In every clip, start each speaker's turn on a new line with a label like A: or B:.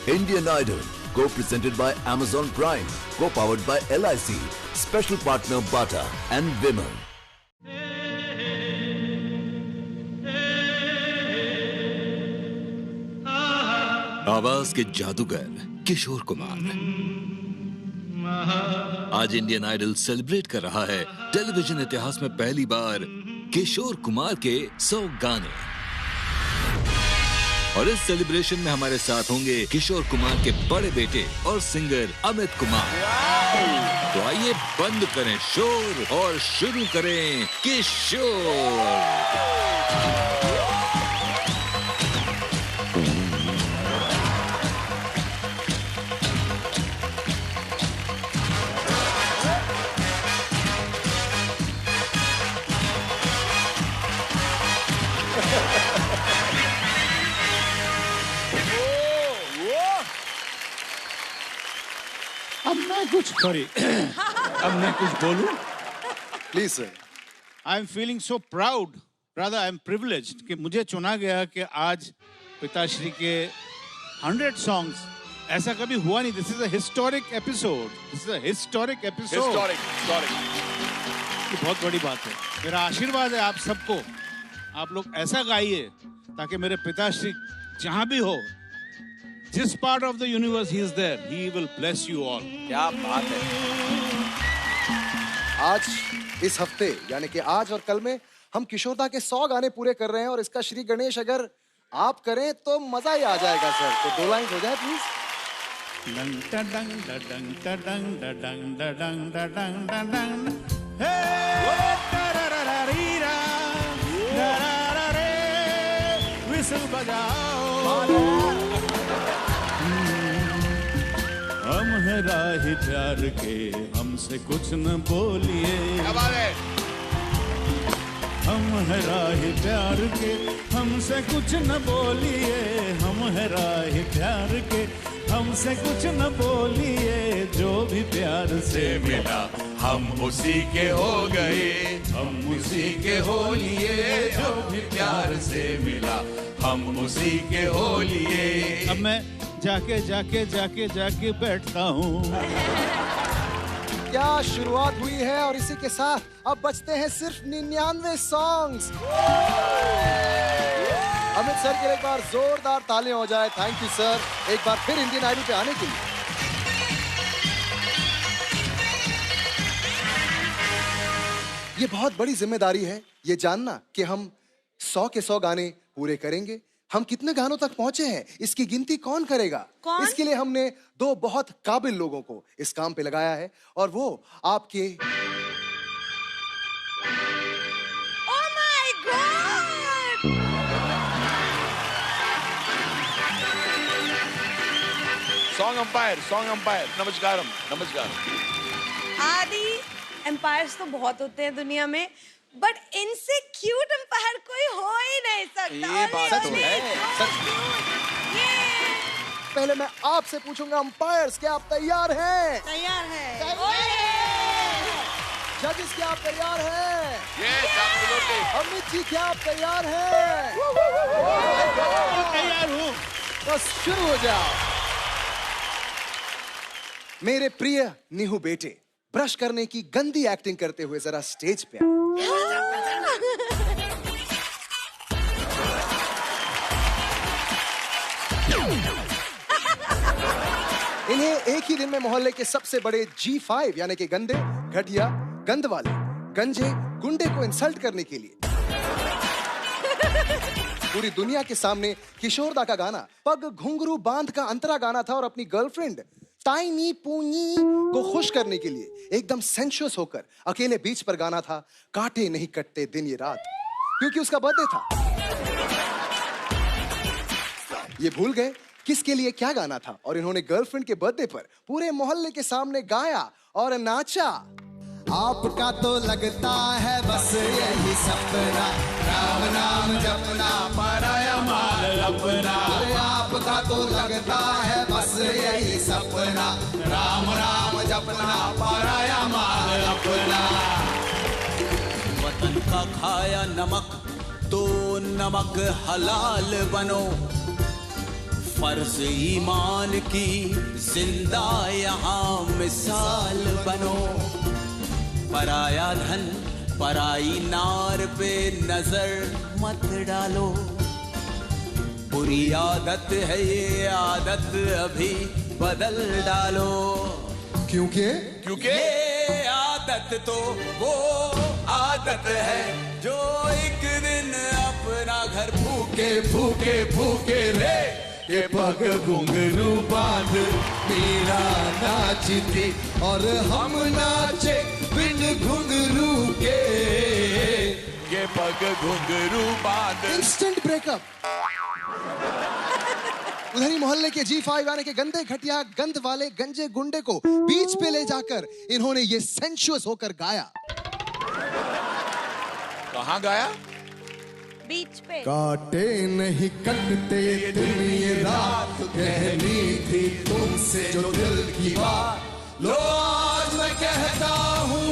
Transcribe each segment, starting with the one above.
A: Indian Idol, co-presented by Amazon Prime, co-powered by LIC, special partner Bata and Vimal.
B: आवाज के जादूगर किशोर कुमार आज Indian idol celebrate कर रहा है टेलीविजन इतिहास में पहली बार किशोर कुमार के 100 गाने। और इस सेलिब्रेशन में हमारे साथ होंगे किशोर कुमार के बड़े बेटे और सिंगर अमित कुमार। तो आइए बंद करें शोर और शुरू करें किशोर।
C: अब मैं कुछ बोलूं?
D: Please sir.
C: I am feeling so proud, rather I am privileged कि मुझे चुना गया कि आज पिताश्री के 100 सॉन्ग्स, ऐसा कभी हुआ नहीं। This is a historic episode, this is a historic episode.
D: Historic.
C: ये बहुत बड़ी बात है। मेरा आशीर्वाद है आप सबको, आप लोग ऐसा गाइए ताकि मेरे पिताश्री जहां भी हो, जिस part of the universe he is there, he will bless you all.
D: क्या बात है। आज इस हफ्ते यानी कि आज और कल में हम किशोरदा के 100 गाने पूरे कर रहे हैं और इसका श्री गणेश अगर आप करें तो मजा ही आ जाएगा सर। तो 2 लाइन हो जाए प्लीज।
C: विसल बजाओ, हम है राही प्यार के, हमसे कुछ न बोलिए। हम है राही प्यार के, हमसे कुछ न बोलिए। हम है राही प्यार के, हमसे कुछ न बोलिए। जो भी प्यार से मिला हम उसी के हो गए, हम उसी के हो लिए। जो भी प्यार से मिला हम उसी के हो लिए। अब मैं जाके बैठता हूँ।
D: क्या शुरुआत हुई है और इसी के साथ अब बचते हैं सिर्फ 99 सॉन्ग्स। अमित सर के लिए एक बार जोरदार तालियां हो जाए। थैंक यू सर, एक बार फिर इंडियन आइडल पे आने के लिए। ये बहुत बड़ी जिम्मेदारी है ये जानना कि हम 100 के 100 गाने पूरे करेंगे। हम कितने गानों तक पहुंचे हैं इसकी गिनती कौन करेगा?
E: कौन?
D: इसके लिए हमने 2 बहुत काबिल लोगों को इस काम पे लगाया है और वो आपके
E: Oh my God!
F: Song umpire नमस्कार।
E: आदि एम्पायर्स तो बहुत होते हैं दुनिया में, बट इनसे क्यूट एम्पायर कोई हो ही नहीं सकता।
F: ये बात तो है।
D: पहले मैं आपसे पूछूंगा अंपायर्स, क्या आप तैयार हैं?
E: तैयार है।
D: जजेस, क्या आप तैयार हैं?
F: Yes, absolutely.
D: अमित जी, क्या आप तैयार हैं?
C: तैयार हूँ।
D: बस शुरू हो जाओ। मेरे प्रिय नीहू बेटे, ब्रश करने की गंदी एक्टिंग करते हुए जरा स्टेज पे आओ। इन्हें एक ही दिन में मोहल्ले के सबसे बड़े G5 यानी कि गंदे, घटिया, गंद वाले, गंजे, गुंडे को इंसल्ट करने के लिए पूरी दुनिया के सामने किशोरदा का गाना पग घुंघरू बांध का अंतरा गाना था और अपनी गर्लफ्रेंड टाइनी पूनी को खुश करने के लिए एकदम सेंशुअस होकर अकेले बीच पर गाना था काटे नहीं कटते दिन ये रात, क्योंकि उसका बर्थडे था। ये भूल गए किसके लिए क्या गाना था और इन्होंने गर्लफ्रेंड के बर्थडे पर पूरे मोहल्ले के सामने गाया और नाचा। आपका तो लगता है बस यही सपना, राम नाम जपना, पराया माल अपना। आपका तो लगता है बस यही सपना, राम नाम जपना, पराया माल अपना।
G: वतन का खाया नमक तो नमक हलाल बनो, फर्ज ईमान की जिंदा यहाँ मिसाल बनो। पराया धन पराई नार पे नजर मत डालो। बुरी आदत है ये आदत अभी बदल डालो।
D: क्योंकि
G: ये आदत तो वो आदत है जो एक दिन अपना घर भूखे भूखे भूखे रे।
D: ये पग घुंघरू बांध मीरा नाचती और हम नाचे बिन घुंघरू के।
F: ये पग घुंघरू बांध।
D: Instant breakup. उधर ही मोहल्ले के G5 यानी के गंदे घटिया गंद वाले गंजे गुंडे को बीच पे ले जाकर इन्होंने ये सेंशुअस होकर गाया।
F: कहाँ गाया?
E: बीच पे।
D: काटे नहीं कटते दिन ये रात, कहनी थी तुमसे जो दिल की बात, लो आज मैं कहता हूँ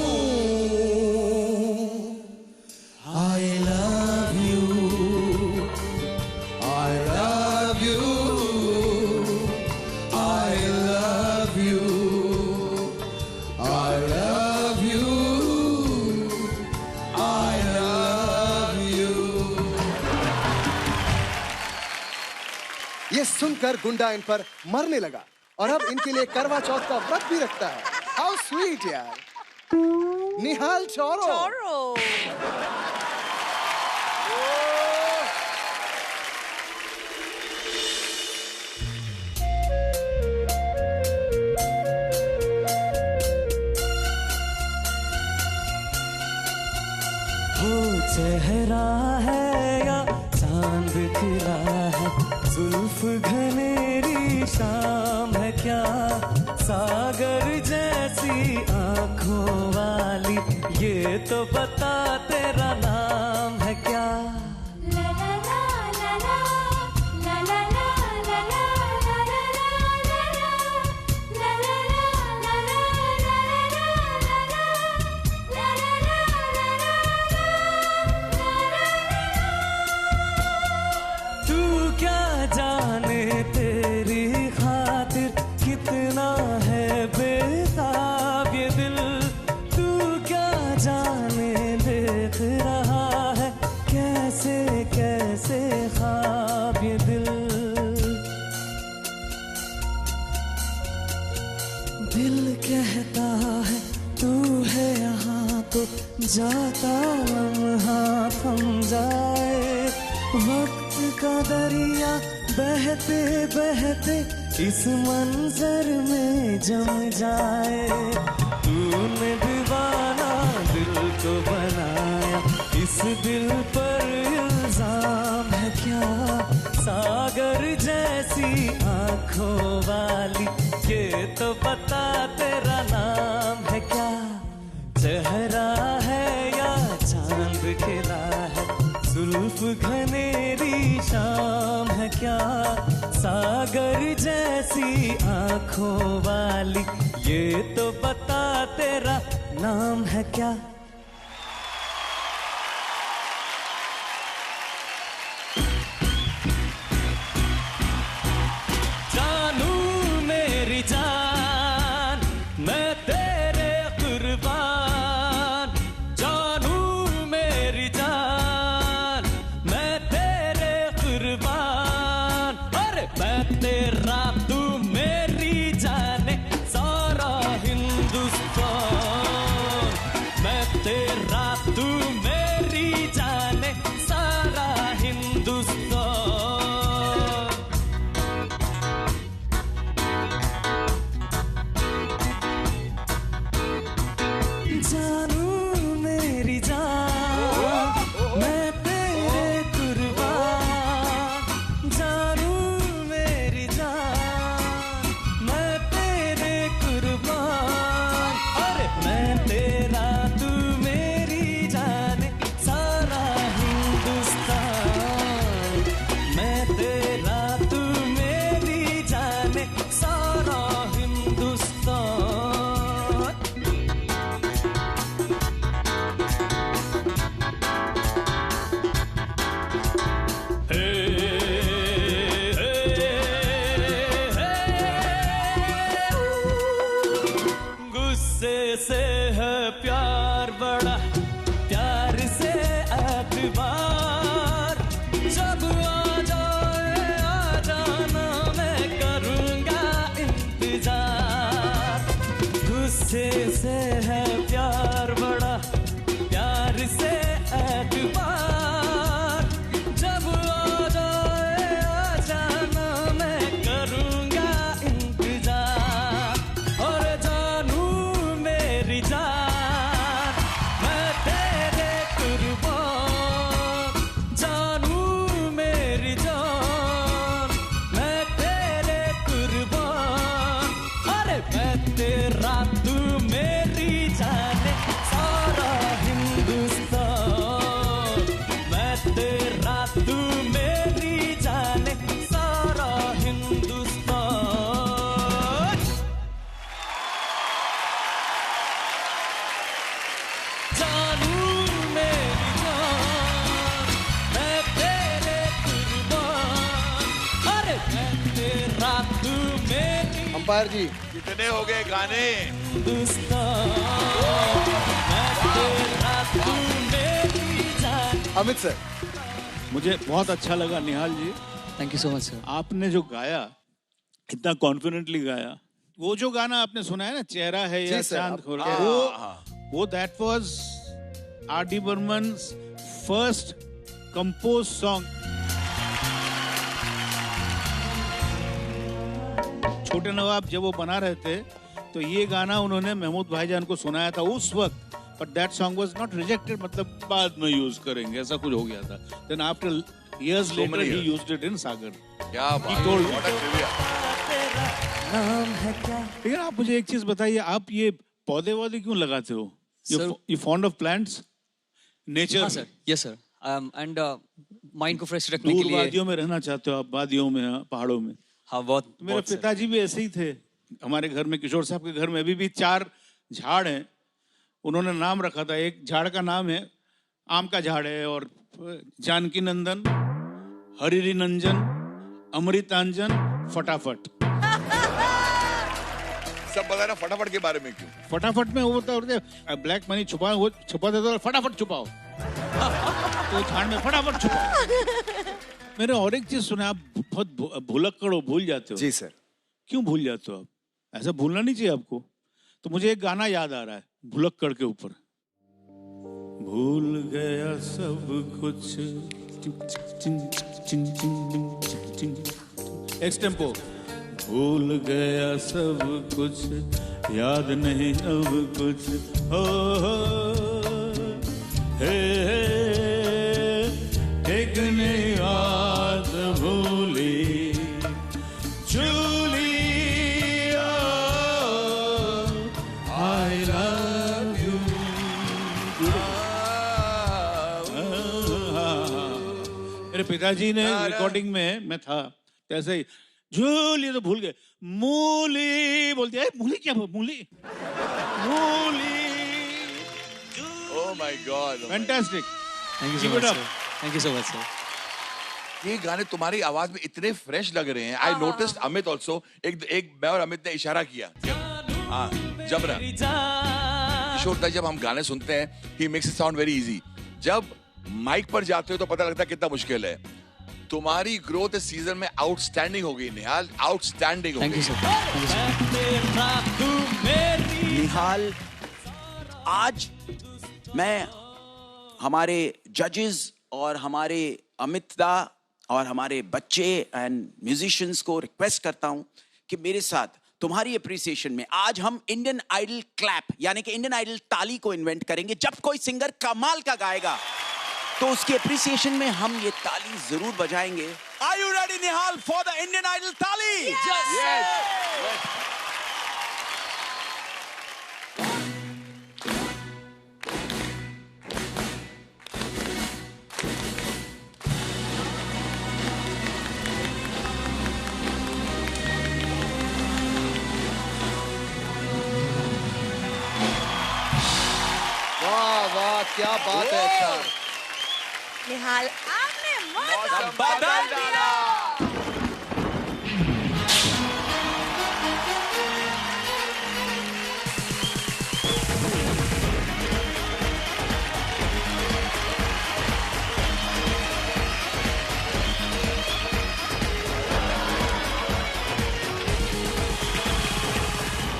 D: I love you, I love you, I love you, I love you, I love you। ये सुनकर गुंडा इन पर मरने लगा और अब इनके लिए करवा चौथ का व्रत भी रखता है। हाउ स्वीट यार। निहाल चौरो।
H: चेहरा है या चांद खिला है, जुल्फ घनेरी शाम है क्या, सागर जैसी आंखों वाली, ये तो बता तेरा नाम है क्या। जाने तेरी खातिर कितना है बेताब ये दिल, तू क्या जाने देख रहा है कैसे कैसे ख्वाब ये दिल। दिल कहता है तू है यहाँ तो जाता लम्हा थम जाए, वक्त का दरिया बहते बहते इस मंजर में जम जाए। तूने दीवाना दिल को बनाया, इस दिल पर इल्जाम है क्या, सागर जैसी आंखों वाली, ये तो पता तेरा नाम है क्या। चेहरा है या चांद खिला है, जुल्फ घनेरी शाम है क्या, सागर जैसी आंखों वाली, ये तो बता तेरा नाम है क्या। जानू मेरी जान मैं तेरे कुर्बान, जानू मेरी जान मैं तेरे कुर्बान, अरे मैं तेरा तू मेरी जाने सारा हिंदुस्तान, मैं तेरा तू मेरी जाने सारा हिंदुस्तान। जानू मेरी जान मैं तेरे कुर्बान, जानू मेरी जान जब आ जाए आ जाना, मैं करूँगा इंतजार। गुस्से से है प्यार बड़ा, प्यार से एतबार। जब आ जाना, मैं करूँगा इंतजार। और जानू मेरी जान, मैं तेरे कुर्बान। जानू मेरी जान, मैं तेरे कुर्बान। अरे मैं तेरा, तू मेरी जाने, सारा हिंदुस्तान। मैं तेरा, तू मेरी जाने, सारा हिंदुस्तान। जानू मेरी जान, मैं तेरे कुर्बान। अरे मैं तेरा, तू मेरी
D: अंपायर जी,
F: कितने हो गए गाने?
H: हिंदुस्तान। मैं तेरा, तू मेरी जान।
D: अमित सर,
C: मुझे बहुत अच्छा लगा Nihal ji,
H: thank you so much sir.
C: आपने जो गाया, इतना कॉन्फिडेंटली गाया। वो जो गाना आपने सुना है ना, चेहरा है या
D: जी सर,
C: चांद
D: आप-
C: खोल, वो that was RD. Burman's first compose song. छोटे नवाब जब वो बना रहे थे, तो ये गाना उन्होंने महमूद भाईजान को सुनाया था उस वक्त, but that song was not rejected, मतलब बाद में यूज करेंगे ऐसा कुछ हो गया था। Then after years
F: So
C: later
F: many
C: he
F: years.
C: used it in Sagar.
F: क्या बात
C: told
F: है, what a trivia.
H: नाम है क्या?
C: लेकिन आप मुझे एक चीज बताइए, आप ये पौधे वौधे क्यों लगाते हो?
H: Sir-
C: You fond of plants? Nature?
H: हाँ sir, yes sir. And mind को फ्रेश रखने के
C: दूर
H: लिए।
C: वादियों में रहना चाहते हो आप, वादियों में, पहाड़ों में?
H: हाँ बहुत
C: तो मेरे
H: बहुत सर।
C: पिताजी भी ऐसे ही थे। हमारे घर में, किशोर साहब के घर में अभी भी 4 झाड़ हैं। उन्होंने नाम रखा था, एक झाड़ का नाम है, आम का झाड़ है, और जानकी नंदन, हरिरी नंजन, अमृतांजन, फटाफट।
F: सब बताना फटाफट के बारे में क्यों?
C: फटाफट में वो बोलते ब्लैक मनी छुपा देता है, फटाफट छुपाओ। तो झाड़ में फटाफट छुपाओ। मैंने और एक चीज सुना, आप बहुत भुलक्कड़ हो, भूल जाते हो।
D: जी सर।
C: क्यों भूल जाते हो आप? ऐसा भूलना नहीं चाहिए आपको। तो मुझे एक गाना याद आ रहा है भुलक्कड़ के ऊपर। भूल गया सब कुछ, एक्सटेम्पो। भूल गया सब कुछ, याद नहीं अब कुछ, हो हे एक नई बात भूली, जूली, आई लव यू। मेरे पिताजी ने रिकॉर्डिंग में मैं था, तो ऐसे ही जूली, तो भूल गए, मूली बोलती है। मूली क्या? मूली, मूली।
F: Oh my God.
C: Fantastic.
H: Thank you so
C: Keep it
H: much
C: up.
H: Sir. Thank you so much sir.
F: ये गाने तुम्हारी आवाज में इतने फ्रेश लग रहे हैं। आई नोटिस्ड अमित ऑल्सो, एक मैं और अमित ने इशारा किया। हाँ, जबरा। किशोर दा, जब हम गाने सुनते हैं, he makes it sound very easy. जब माइक पर जाते हो तो पता लगता है कितना मुश्किल है। तुम्हारी ग्रोथ इस सीजन में आउटस्टैंडिंग हो गई निहाल, आउटस्टैंडिंग हो
H: थैंक यू
F: गई।
H: सर।
I: निहाल, आज मैं हमारे जजेस और हमारे अमित दा और हमारे बच्चे एंड म्यूजिशियंस को रिक्वेस्ट करता हूं कि मेरे साथ तुम्हारी अप्रिसिएशन में आज हम इंडियन आइडल क्लैप, यानी कि इंडियन आइडल ताली को इन्वेंट करेंगे। जब कोई सिंगर कमाल का गाएगा तो उसकी अप्रिसिएशन में हम ये ताली जरूर बजाएंगे। Are you ready Nihal for the Indian Idol ताली?
D: वाह वाह, क्या बात है अच्छा।
E: निहाल, आपने मौसम
F: बदल दिया।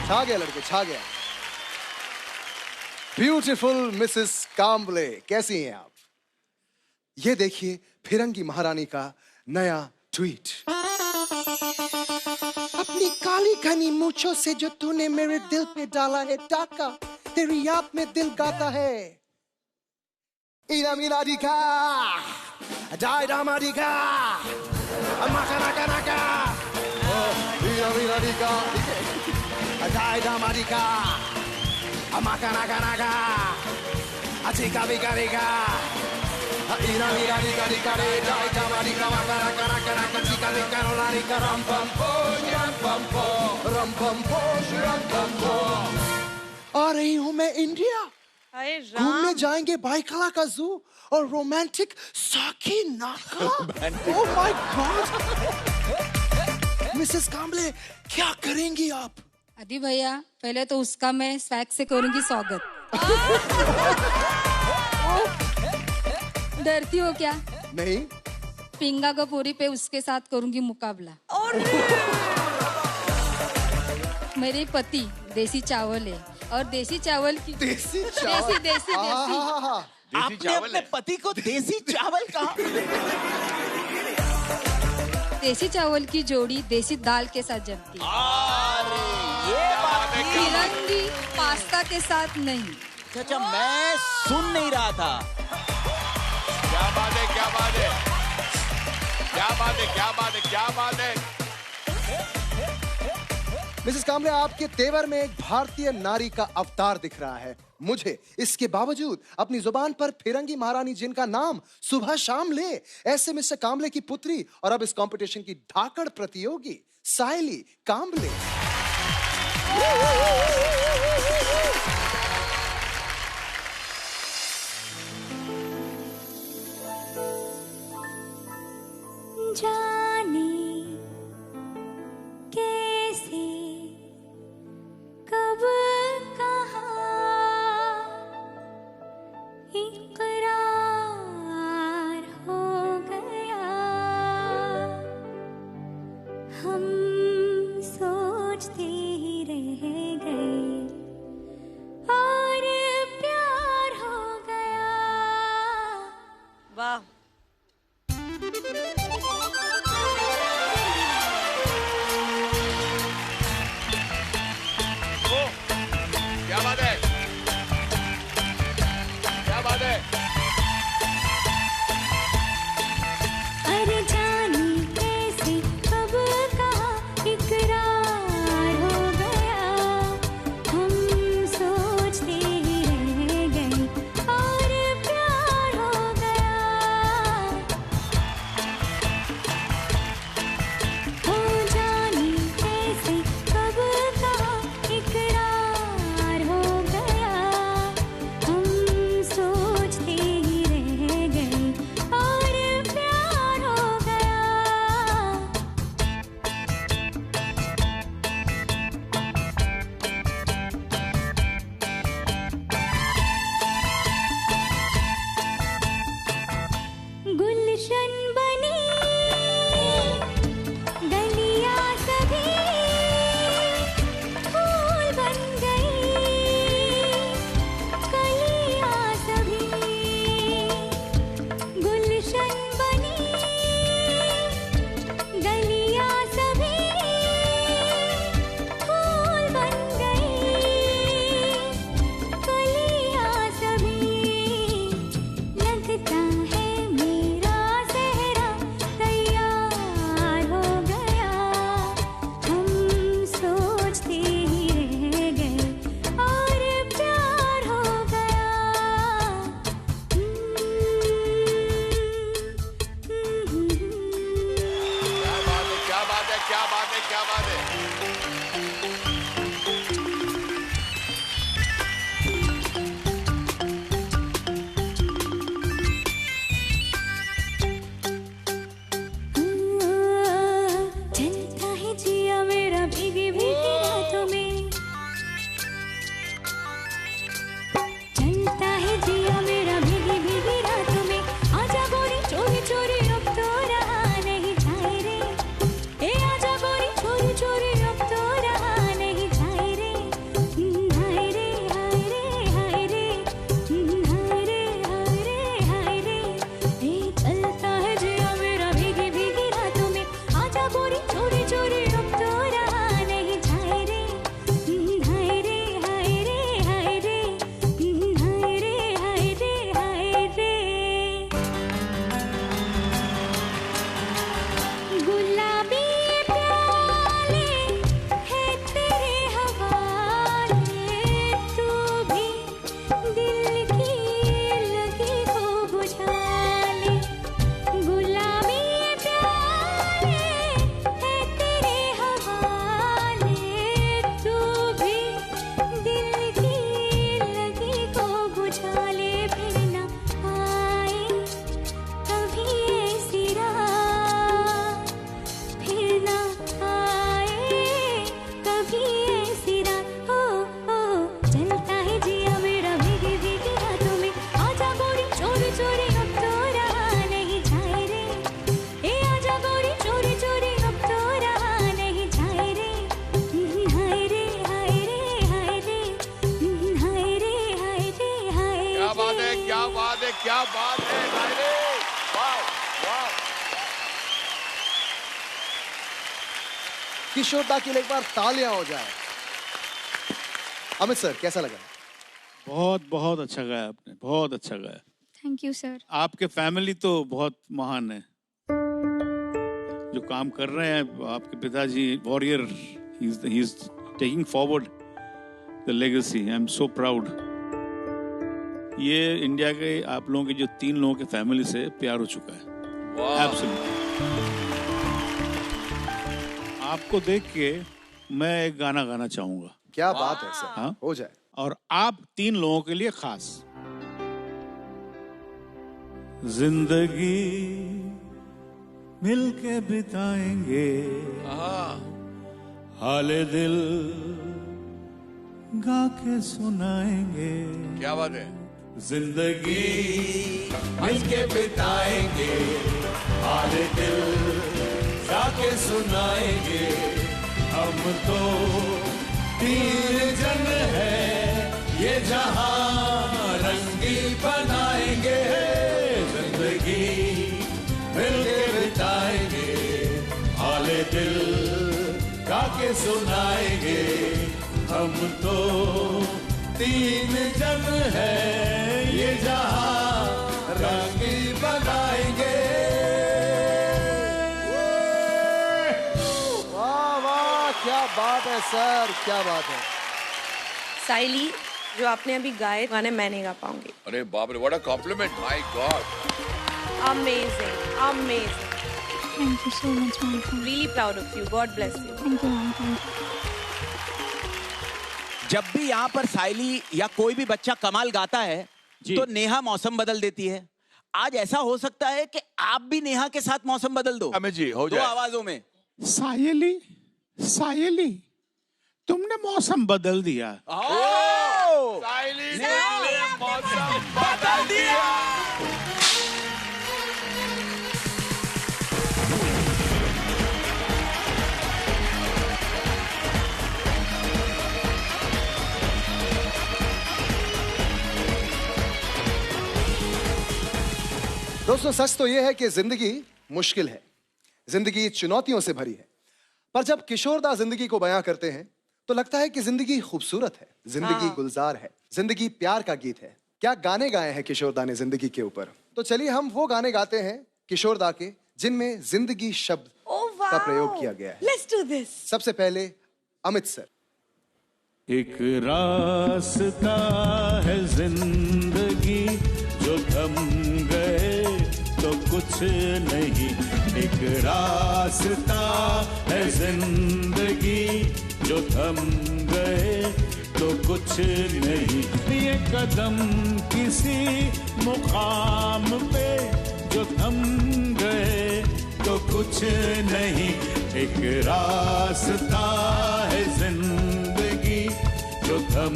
D: छा गया लड़के, छा गया। ब्यूटीफुल मिसेस कांबले, कैसी हैं आप? ये देखिए फिरंगी महारानी का नया ट्वीट। अपनी काली घनी मूंछों से जो तूने मेरे दिल पे डाला है डाका, तेरी याद में दिल गाता है। इना मीना दिखा, डाई डामा दिखा, अमाका नाका नाका, इना मीना दिखा, डाई डामा दिखा, अमाका नाका नाका, अचिका बिका बिका, इना मीना दिखा दिखा रे, डाई डामा दिखा, अमाका नाका नाका नाका, चिका बिका रोला दिखा, रम पम पो, रम पम पो, रम पम पो, रम पम पो। आ रही हूँ मैं इंडिया, घूमने जाएंगे बाइकला का जू और रोमांटिक साकी नाका। ओह माय गॉड, मिसेस कांबले क्या करेंगी आप?
J: आदि भैया पहले तो उसका मैं स्वैग से करूंगी स्वागत। डरती हो क्या?
D: नहीं।
J: पिंगा कपूरी पे उसके साथ करूंगी मुकाबला। मेरे पति देसी चावल है और देसी चावल की
D: देसी चावल,
J: देसी देसी देसी
I: आपने अपने पति को देसी चावल कहा?
J: देसी चावल की जोड़ी देसी दाल के साथ जमती है।
I: ये बात
J: फिरंगी पास्ता के साथ नहीं।
I: चाचा मैं सुन नहीं रहा था।
F: क्या बात है, क्या बात है, क्या बात है, क्या बात है, क्या बात है।
D: मिसेस कांबले आपके तेवर में एक भारतीय नारी का अवतार दिख रहा है मुझे। इसके बावजूद अपनी जुबान पर फिरंगी महारानी जिनका नाम सुबह शाम ले, ऐसे मिस्टर कांबले की पुत्री और अब इस कंपटीशन की धाकड़ प्रतियोगी सायली कांबले।
K: जाने कैसे कब कहाँ इकरार हो गया, हम सोचते ही रह गए और प्यार हो गया।
E: वाह,
F: क्या बात है, क्या बात है।
K: अरे जाने कैसे कब कहाँ इकरार हो गया, हम सोचते ही रह गए और प्यार हो गया।
D: किशोर दा के लिए एक बार तालियां हो जाए। अमित सर, कैसा लगा?
C: बहुत बहुत अच्छा गाया आपने, बहुत अच्छा गाया।
K: Thank you sir.
C: आपके फैमिली तो बहुत महान है, जो काम कर रहे हैं। आपके पिताजी warrior, he is taking forward the legacy. I am so proud. ये इंडिया के आप लोगों के जो 3 लोगों के फैमिली से प्यार हो चुका है। एब्सोल्युटली। आपको देख के मैं एक गाना गाना चाहूंगा।
D: क्या बात है सर।
C: हाँ?
D: हो जाए।
C: और आप 3 लोगों के लिए खास। जिंदगी मिलके बिताएंगे, हाले दिल गा के सुनाएंगे।
F: क्या बात है।
C: जिंदगी
G: मिलके बिताएंगे, हाले दिल जाके सुनाएंगे।
C: हम तो
G: 3 जन है, ये जहां रंगी बनाएंगे। जिंदगी मिलके बिताएंगे, हाले दिल गा के सुनाएंगे। हम तो 3 जन है, ये जहां रंगी बनाएंगे।
D: वाह वाह, क्या बात है सर, क्या बात है।
E: साइली, जो आपने अभी गाए गाने मैं नहीं गा पाऊंगी।
F: अरे बाप रे, what a compliment, my God.
E: Amazing, amazing.
K: Thank you so much ma'am.
E: Really proud of you. God bless you.
K: Thank you ma'am. Thank you.
I: जब भी यहाँ पर साइली या कोई भी बच्चा कमाल गाता है तो नेहा मौसम बदल देती है। आज ऐसा हो सकता है कि आप भी नेहा के साथ मौसम बदल दो।
F: अमित जी, हो जाए।
I: 2 आवाजों में।
C: सायली, सायली, तुमने मौसम बदल दिया।
F: सायली ने मौसम बदल दिया।
D: दोस्तों, सच तो यह है कि जिंदगी मुश्किल है, जिंदगी चुनौतियों से भरी है। पर जब किशोर दा जिंदगी को बयां करते हैं तो लगता है कि जिंदगी खूबसूरत है, जिंदगी गुलजार है, जिंदगी प्यार का गीत है। क्या गाने गाए हैं किशोर दा ने जिंदगी के ऊपर। तो चलिए हम वो गाने गाते हैं किशोर दा के जिनमें जिंदगी शब्द का प्रयोग किया गया है।
E: Let's do this.
D: सबसे पहले अमित सर।
C: एक रास्ता है जिंदगी, जो थम गए तो कुछ नहीं। एक रास्ता है जिंदगी, जो थम गए तो कुछ नहीं। ये कदम किसी मुकाम पे जो थम गए तो कुछ नहीं। एक रास्ता है जिंदगी, जो थम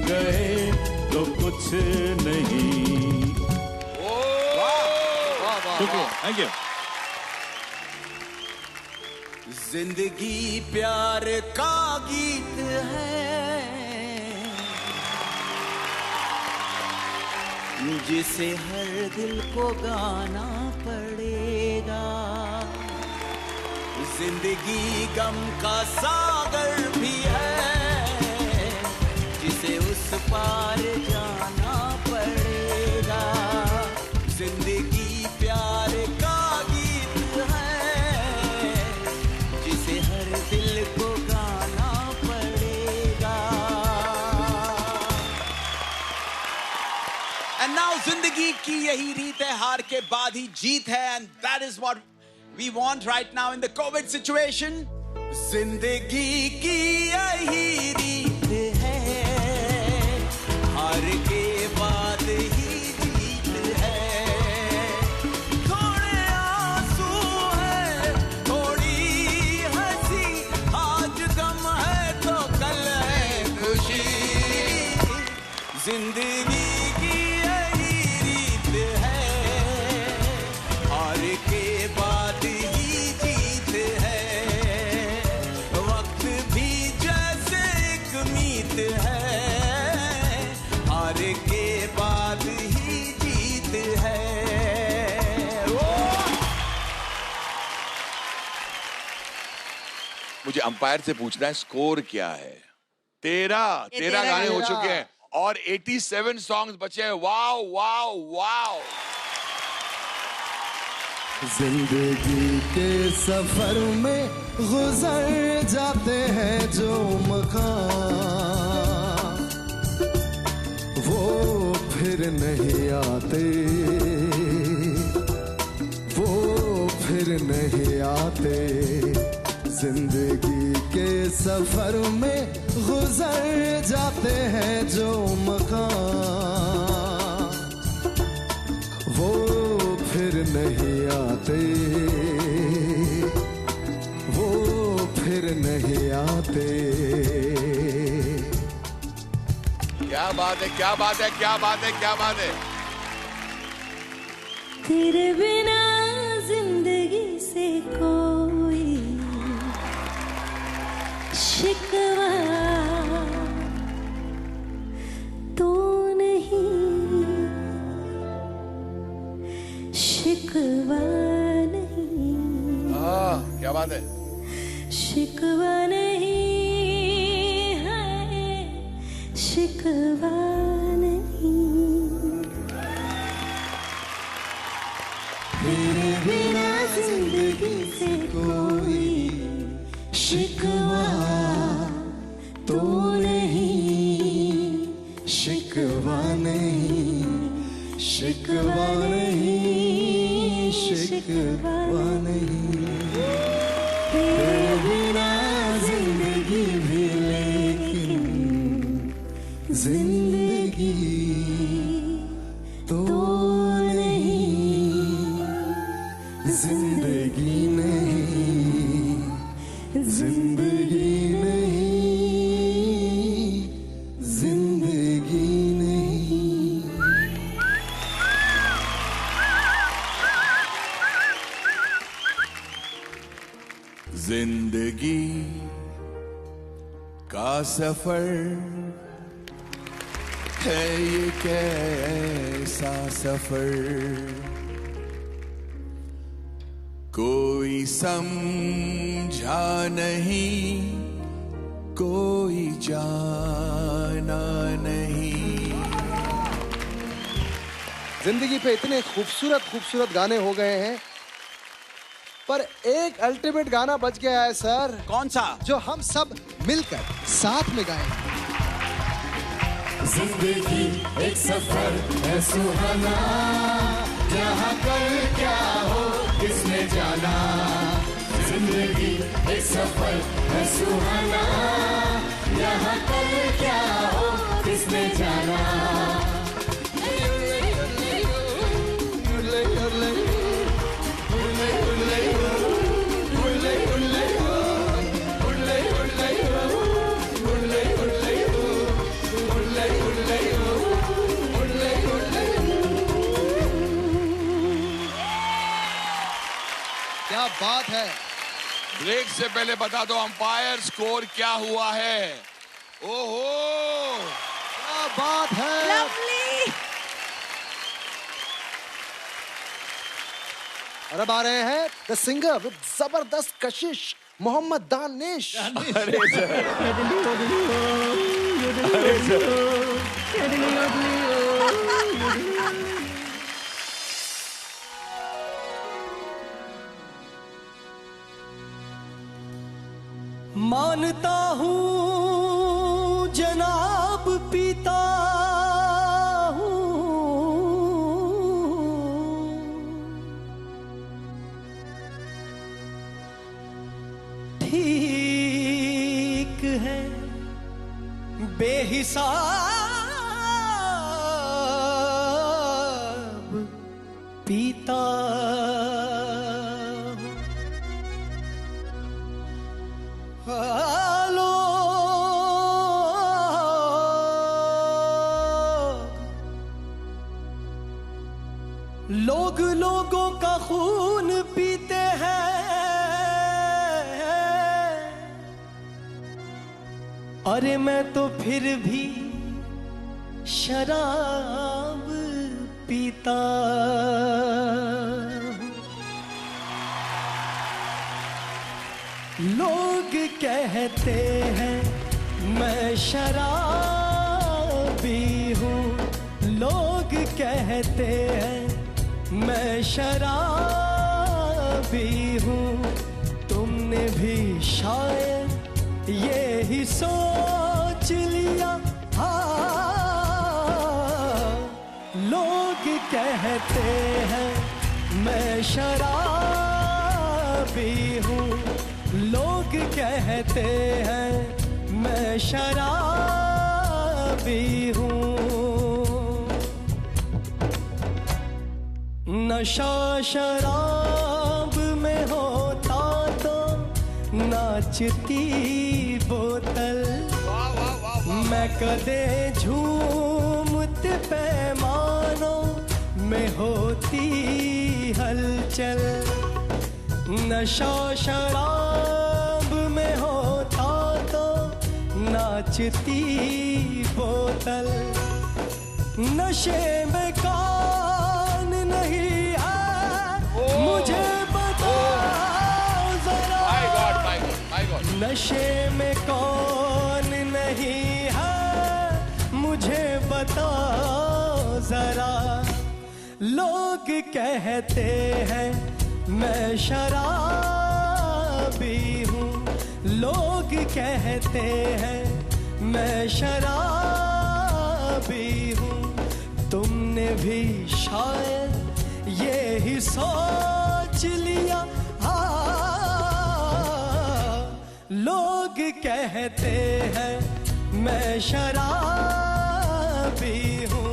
C: गए तो कुछ नहीं। शुक्रिया, थैंक यू।
G: जिंदगी प्यार का गीत है, जिसे हर दिल को गाना पड़ेगा। जिंदगी गम का सागर भी है, जिसे उस पार जाना पड़ेगा। जिंदगी प्यार का गीत है, जिसे हर दिल को गाना पड़ेगा।
I: And now जिंदगी की यही रीत है, हार के बाद ही जीत है। And that is what we want right now in the COVID situation.
G: जिंदगी की यही रीत है, हार के बाद ही जीत है। थोड़े आंसू है, थोड़ी हंसी, आज गम है तो कल है खुशी। जिंदगी की यही रीत है, हार के बाद ही जीत है। वक्त भी जैसे एक मीत
F: मुझे अंपायर से पूछना है स्कोर क्या है। 13 गाने हो चुके हैं और 87 सॉन्ग्स बचे हैं। Wow wow wow.
D: जिंदगी के सफर में गुजर जाते हैं जो मकाम, वो फिर नहीं आते, वो फिर नहीं आते। जिंदगी के सफर में गुजर जाते हैं जो मकाम, वो फिर नहीं आते, वो फिर नहीं आते।
F: क्या बात है, क्या बात है, क्या बात है, क्या बात है।
L: तेरे बिना जिंदगी से कोई शिकवा तो नहीं, शिकवा नहीं।
F: क्या बात है।
L: शिकवा नहीं है, शिकवा नहीं। तेरे बिना जिंदगी से कोई शिकवा तो नहीं, शिकवा नहीं, शिकवा नहीं, शिकवा नहीं। तेरे बिना जिंदगी भी लेकिन जिंदगी तो नहीं, जिंदगी नहीं, जिंदगी नहीं, जिंदगी नहीं।
F: जिंदगी का सफर है ये कैसा सफर, कोई समझा नहीं, कोई जाना नहीं।
D: जिंदगी पे इतने खूबसूरत खूबसूरत गाने हो गए हैं, पर एक अल्टीमेट गाना बच गया है सर।
I: कौन सा?
D: जो हम सब मिलकर साथ में गाएंगे।
G: जिंदगी एक सफर है सुहाना, यहाँ कल क्या हो किसने जाना। जिंदगी एक सफर है सुहाना, यहाँ कल क्या हो किसने जाना।
D: क्या बात है।
F: ब्रेक से पहले बता दो अंपायर स्कोर क्या हुआ है। ओहो
D: क्या बात है।
E: लवली।
D: और अब आ रहे हैं द सिंगर विद जबरदस्त कशिश, मोहम्मद दानिश।
F: अरे सर, अरे सर।
H: मानता हूँ जनाब पीता हूँ, ठीक है बेहिसाब पीता लोग लोगों का खून पीते हैं, अरे मैं तो फिर भी शराब पीता। लोग कहते हैं मैं शराबी हूँ, लोग कहते हैं मैं शराबी हूँ, तुमने भी शायद ये ही सोच लिया। हाँ, लोग कहते हैं मैं शराबी हूँ, लोग कहते हैं मैं शराबी हूँ। नशा शराब में होता तो नाचती बोतल, मैं कदे झूमते पैमानों में होती हलचल। नशा शराब में होता तो नाचती बोतल, नशे में कौन नहीं है मुझे बताओ जरा। नशे में कौन नहीं है मुझे बताओ जरा। लोग कहते हैं मैं शराबी हूँ, लोग कहते हैं मैं शराबी हूँ, तुमने भी शायद ये ही सोच लिया। लोग कहते हैं मैं शराबी हूँ।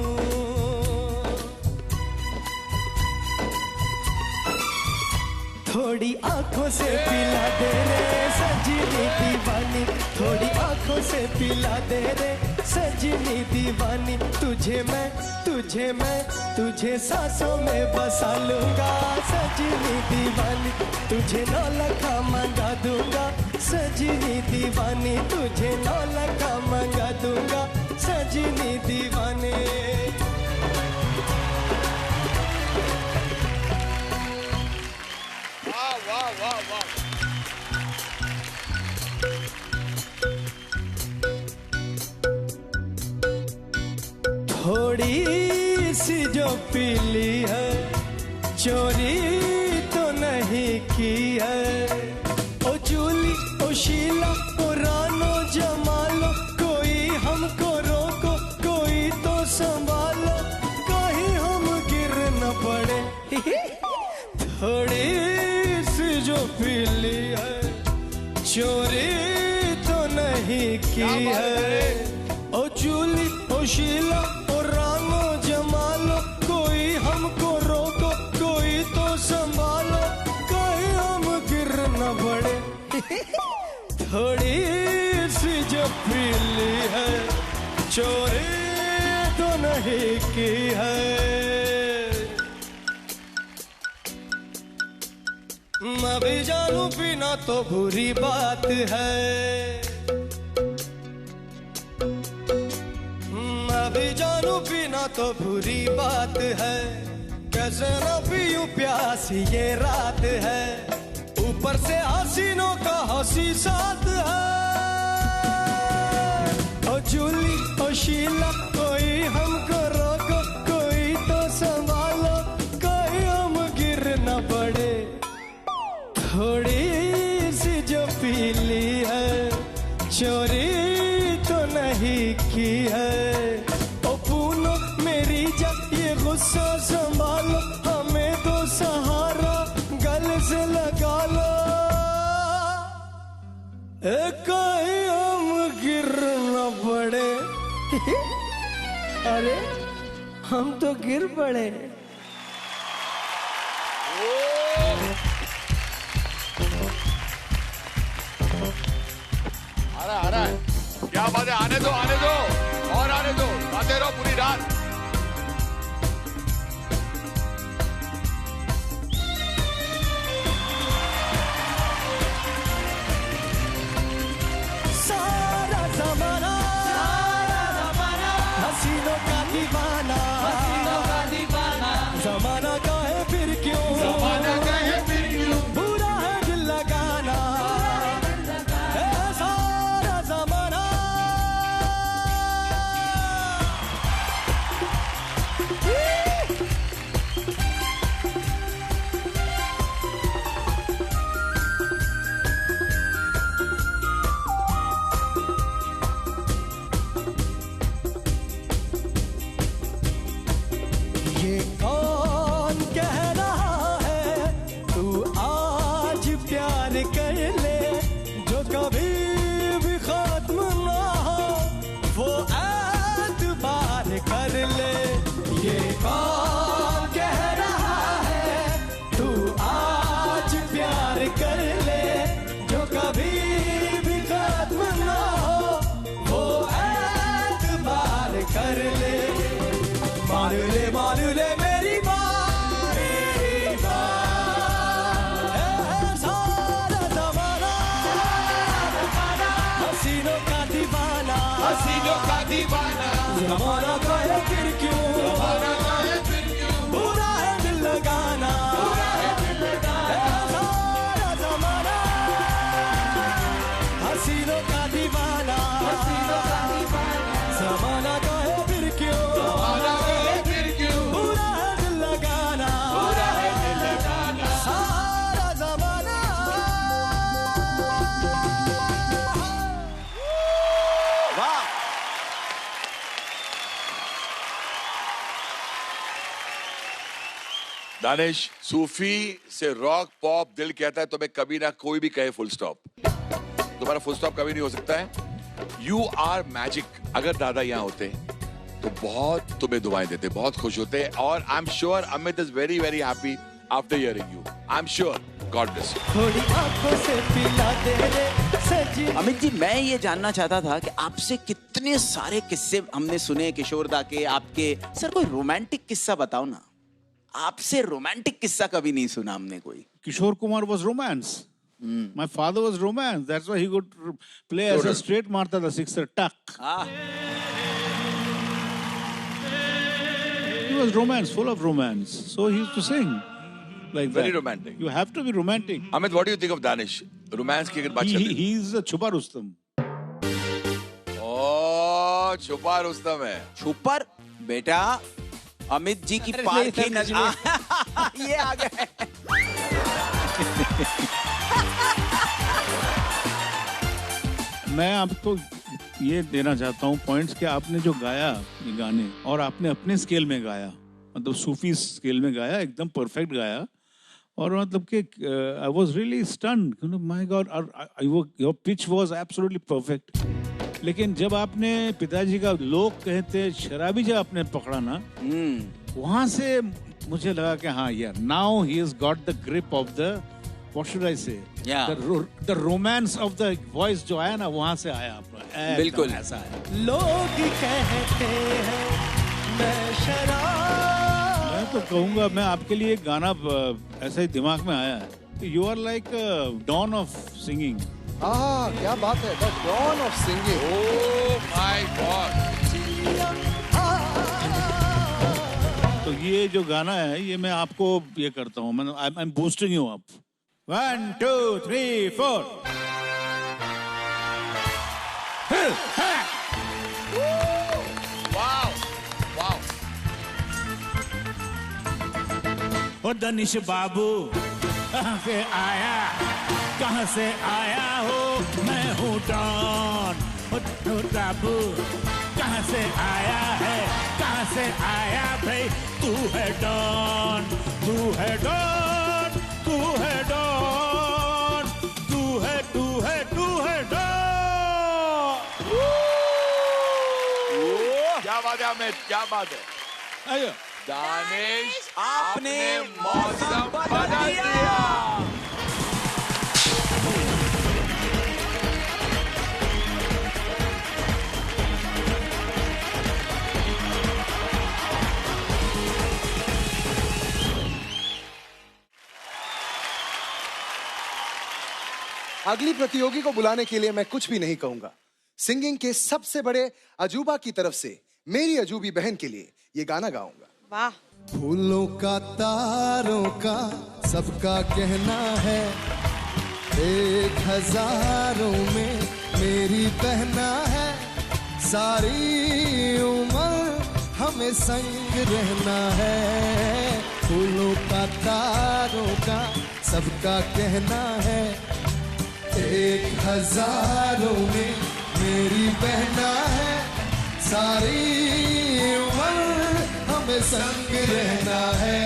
H: थोड़ी आंखों से पिला दे रे सजनी दीवानी, थोड़ी आंखों से पिला दे रे सजनी दीवानी। तुझे मैं तुझे सांसों में बसा लूंगा सजनी दीवानी, तुझे 9 लाख मंगा दूंगा सजनी दीवानी, तुझे 9 लाख मंगा दूंगा सजनी दीवानी।
F: वाह वाह वाह।
H: थोड़ी सी जो पीली है चोरी तो नहीं की है, ओ चूली ओ शीला ओ रानो जमालो, कोई हमको रोको कोई तो संभालो, कहीं हम गिर न पड़े। थोड़ी सी जो पीली है चोरी तो नहीं की है, ओ चूली ओ शीला ओ रानो जमालो, कोई हमको रोको कोई तो संभालो, कहीं हम गिर न पड़े। थोड़ी सी जो पीली है चोरी तो नहीं की है। मैं भी जानू पीना तो बुरी बात है, मैं भी जानू पीना तो बुरी बात है, कैसे न पीऊं प्यास ये रात है, ऊपर से हसीनों का हंसी साथ है। ओ चूली ओ शीला कोई हमको रोको कोई तो संभालो, कहीं हम गिर न पड़े। थोड़ी सी जो पीली है चोरी तो नहीं की है, ओ पूनो मेरी जा ये गुस्सा संभालो, हमें तो सहारा गले से लगा लो, कहीं हम गिर न पड़े। अरे हम तो गिर पड़े।
F: आ रहा है क्या बात है, आने दो और आने दो, गाते रहो पूरी रात।
H: सारा जमाना हसीनों का दीवाना, जमाना का है फिर क्यों, बुरा है दिल लगाना। जमाना कहे फिर क्यों, बुरा है दिल लगाना, सारा जमाना हसीनों का दीवाना, जमाना कहे फिर क्यों, बुरा है दिल लगाना, सारा जमाना।
I: वाह,
F: दानिश, सूफी से रॉक पॉप दिल कहता है तुम्हें कभी ना कोई भी कहे फुल स्टॉप, तुम्हारा फुल स्टॉप कभी नहीं हो सकता है। You are magic. अगर दादा यहाँ होते तो बहुत तुम्हें दुआएं देते, बहुत खुश होते, और I am sure Amit is very very happy after hearing you. I am sure. God bless you.
H: थोड़ी आंखों से पिला दे रे सजी।
I: अमित जी, मैं ये जानना चाहता था कि आपसे कितने सारे किस्से हमने सुने किशोर दा के, आपके। सर कोई रोमांटिक किस्सा बताओ ना। आपसे रोमांटिक किस्सा कभी नहीं सुना हमने कोई।
C: Kishore Kumar was romance. My father was romance. That's why he could play as a straight marta the sixer tuck. He was romance, full of romance. So he used to sing like
F: Very
C: that.
F: romantic.
C: You have to be romantic.
F: Amit, what do you think of Danish? Romance की अगर बात चल रही है।
C: He's a छुपा रुस्तम.
F: ओह, छुपा रुस्तम है।
I: छुपर बेटा, अमित जी की पालकी नजर ये आ गए।
C: मैं आपको ये देना चाहता हूँ पॉइंट्स कि आपने जो गाया ये गाने, और आपने अपने स्केल में गाया, मतलब सूफी स्केल में गाया, एकदम परफेक्ट गाया, और मतलब कि I was really stunned, my God, your pitch was absolutely perfect. लेकिन जब आपने पिताजी का लोग कहते शराबी जब आपने पकड़ा ना, वहां से मुझे लगा कि हाँ यार, now he has got the grip of the, what should I say, the romance of the voice जो आया ना, वहां से आया आपका।
I: बिल्कुल
C: ऐसा है।
H: लोग कहते हैं मैं शराब।
C: मैं तो कहूंगा, मैं आपके लिए एक गाना ऐसा ही दिमाग में आया है, you are like don of singing.
D: क्या बात है, the don of singing.
F: Oh my God.
C: तो ये जो गाना है, ये मैं आपको ये करता हूँ, मैं I am boosting you up. 1 2 3 4।
F: Wow wow.
C: ओ दनिश बाबू कहाँ से आया, कहाँ से आया हो, मैं हूँ डॉन। ओ बाबू कहाँ से आया है, कहाँ से आया भाई, तू है डॉन, तू है डॉन, तू है डॉन, तू है डॉन।
F: क्या बात है अमित, क्या बात है।
C: आइए
F: दानिश, आपने मौसम बदल दिया।
D: अगली प्रतियोगी को बुलाने के लिए मैं कुछ भी नहीं कहूंगा। सिंगिंग के सबसे बड़े अजूबा की तरफ से मेरी अजूबी बहन के लिए ये गाना गाऊंगा।
E: वाह।
L: फूलों का तारों का सबका कहना है, 1000 में मेरी बहना है, सारी उम्र हमें संग रहना है। फूलों का तारों का सबका कहना है, 1000 में मेरी बहना है, सारी उम्र हमें संग रहना है।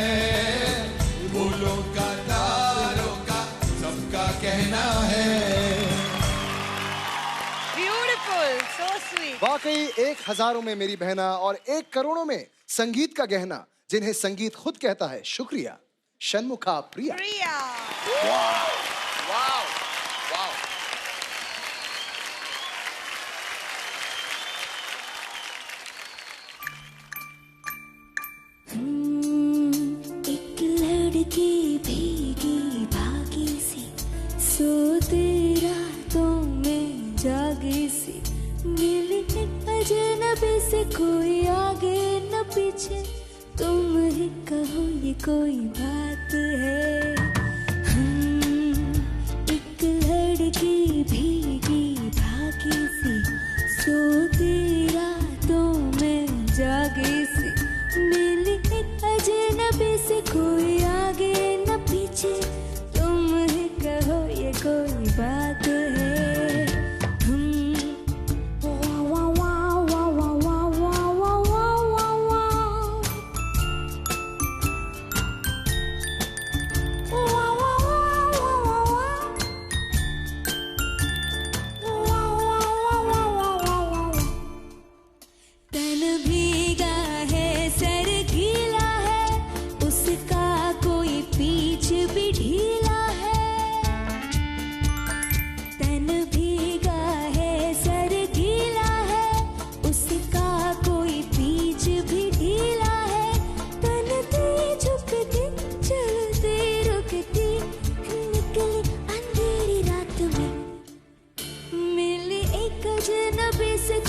L: फूलों का तारों का सबका कहना है।
E: Beautiful, so sweet.
D: वाकई 1000 में मेरी बहना और 1 करोड़ों में संगीत का गहना, जिन्हें संगीत खुद कहता है शुक्रिया, षणमुखा प्रिया।
E: प्रिया।
F: वाव वाव वाव।
K: एक लड़की भीगी भागी सी, सोती रातों में जागी सी, मिलने अजनबी से कोई आगे न पीछे, तुम ही कहो ये कोई बात है। एक लड़की भीगी भागी सी, सोती रातों में जागी सी, मिली एक अजनबी से कोई आगे न पीछे, तुम ही कहो ये कोई बात है।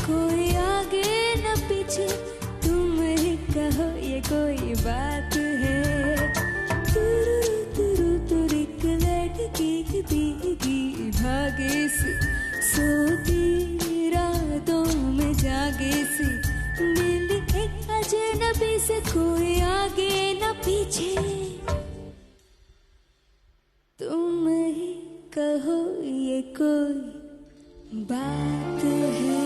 K: कोई आगे न पीछे, तुम ही कहो ये कोई बात है। तुरु तुरु तुरु एक लड़की भीगी भागी सी, सोती रातों में जागी सी, मिली एक अजनबी से कोई आगे न पीछे, तुम ही कहो ये कोई बात है।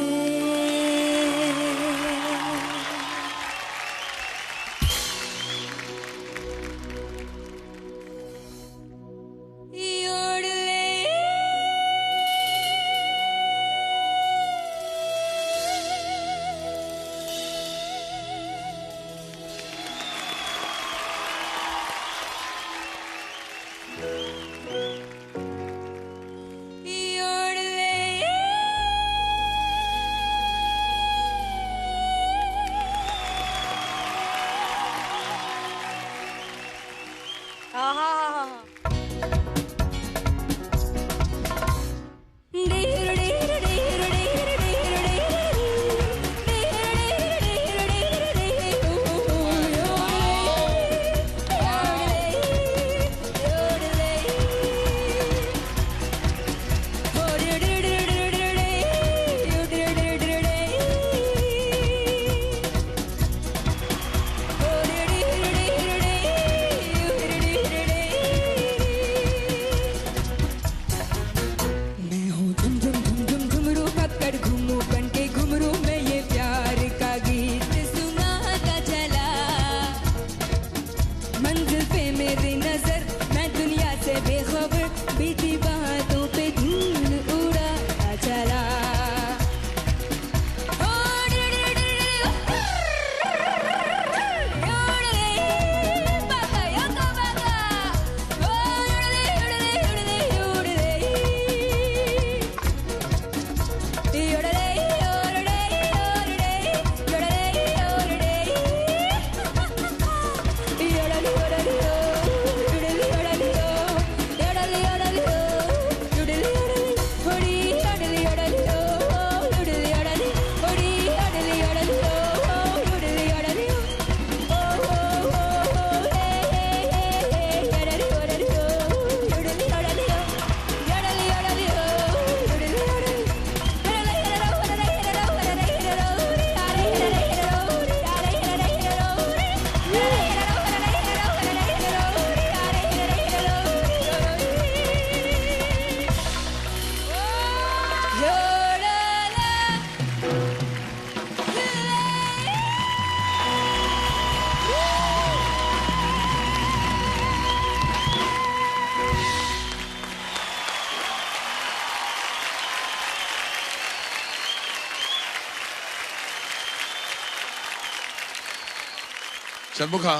F: शर्मुखा,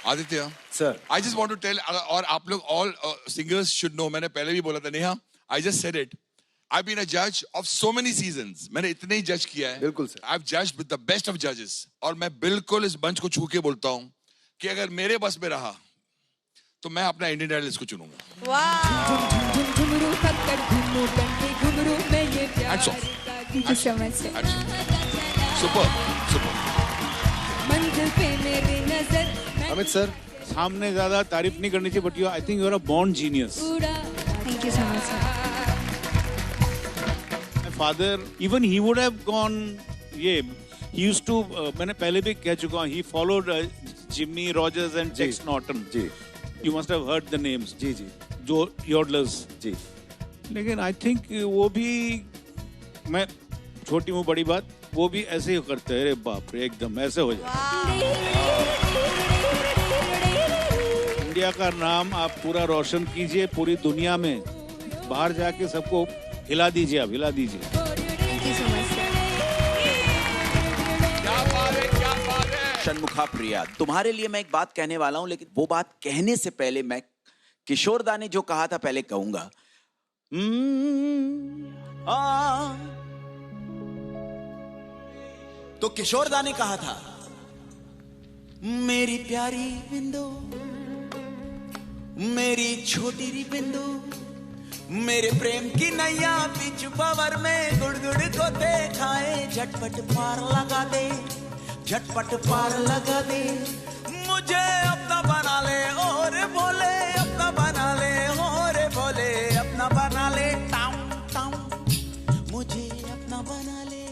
F: Aditya
D: sir,
F: I just want to tell, और आप लोग ऑल सिंगर्स शुड नो, मैंने पहले भी बोला था, Neha, I just said it, I been a जज ऑफ सो मेनी सीजन्स, मैंने इतने ही जज किया है।
D: बिल्कुल sir.
F: I have judged with the best of जजेस, और मैं बिल्कुल इस मंच को छू के बोलता हूँ कि अगर मेरे बस में रहा तो मैं अपना इंडियन आइडल इसको चुनूंगा।
J: वाह।
F: Super super.
K: मंजिल पे मेरी नजर
D: अमित सर,
C: सामने ज्यादा तारीफ नहीं करनी चाहिए, but I think you are a born genius.
K: उड़ा। Thank you so much sir.
C: My father, even he would have gone. He used to. मैंने पहले भी कह चुका हूँ. He followed Jimmy Rogers and Tex Norton.
D: Ji.
C: You must have heard the names.
D: जी जी.
C: जो yodelers.
D: जी.
C: लेकिन I think वो भी, मैं छोटी मुँह बड़ी बात, वो भी ऐसे ही करते हैं। अरे बाप रे, एकदम ऐसे हो जाए। इंडिया का नाम आप पूरा रोशन कीजिए पूरी दुनिया में, बाहर जाके सबको हिला दीजिए, आप हिला दीजिए।
K: Thank you so much sir.
F: क्या बात है, क्या बात है।
I: षणमुखा प्रिया, तुम्हारे लिए मैं एक बात कहने वाला हूं, लेकिन वो बात कहने से पहले मैं किशोर दा ने जो कहा था पहले कहूंगा। तो किशोर दा ने कहा था, मेरी प्यारी बिंदु, मेरी छोटी री बिंदु, मेरे प्रेम की नैया बीच भंवर में गुड़गुड़ को देखाए, झटपट पार लगा दे, झटपट पार लगा दे, मुझे अपना बना ले और बोले, अपना बना ले और बोले, अपना बना ले, टाउन टाउन, मुझे अपना बना ले।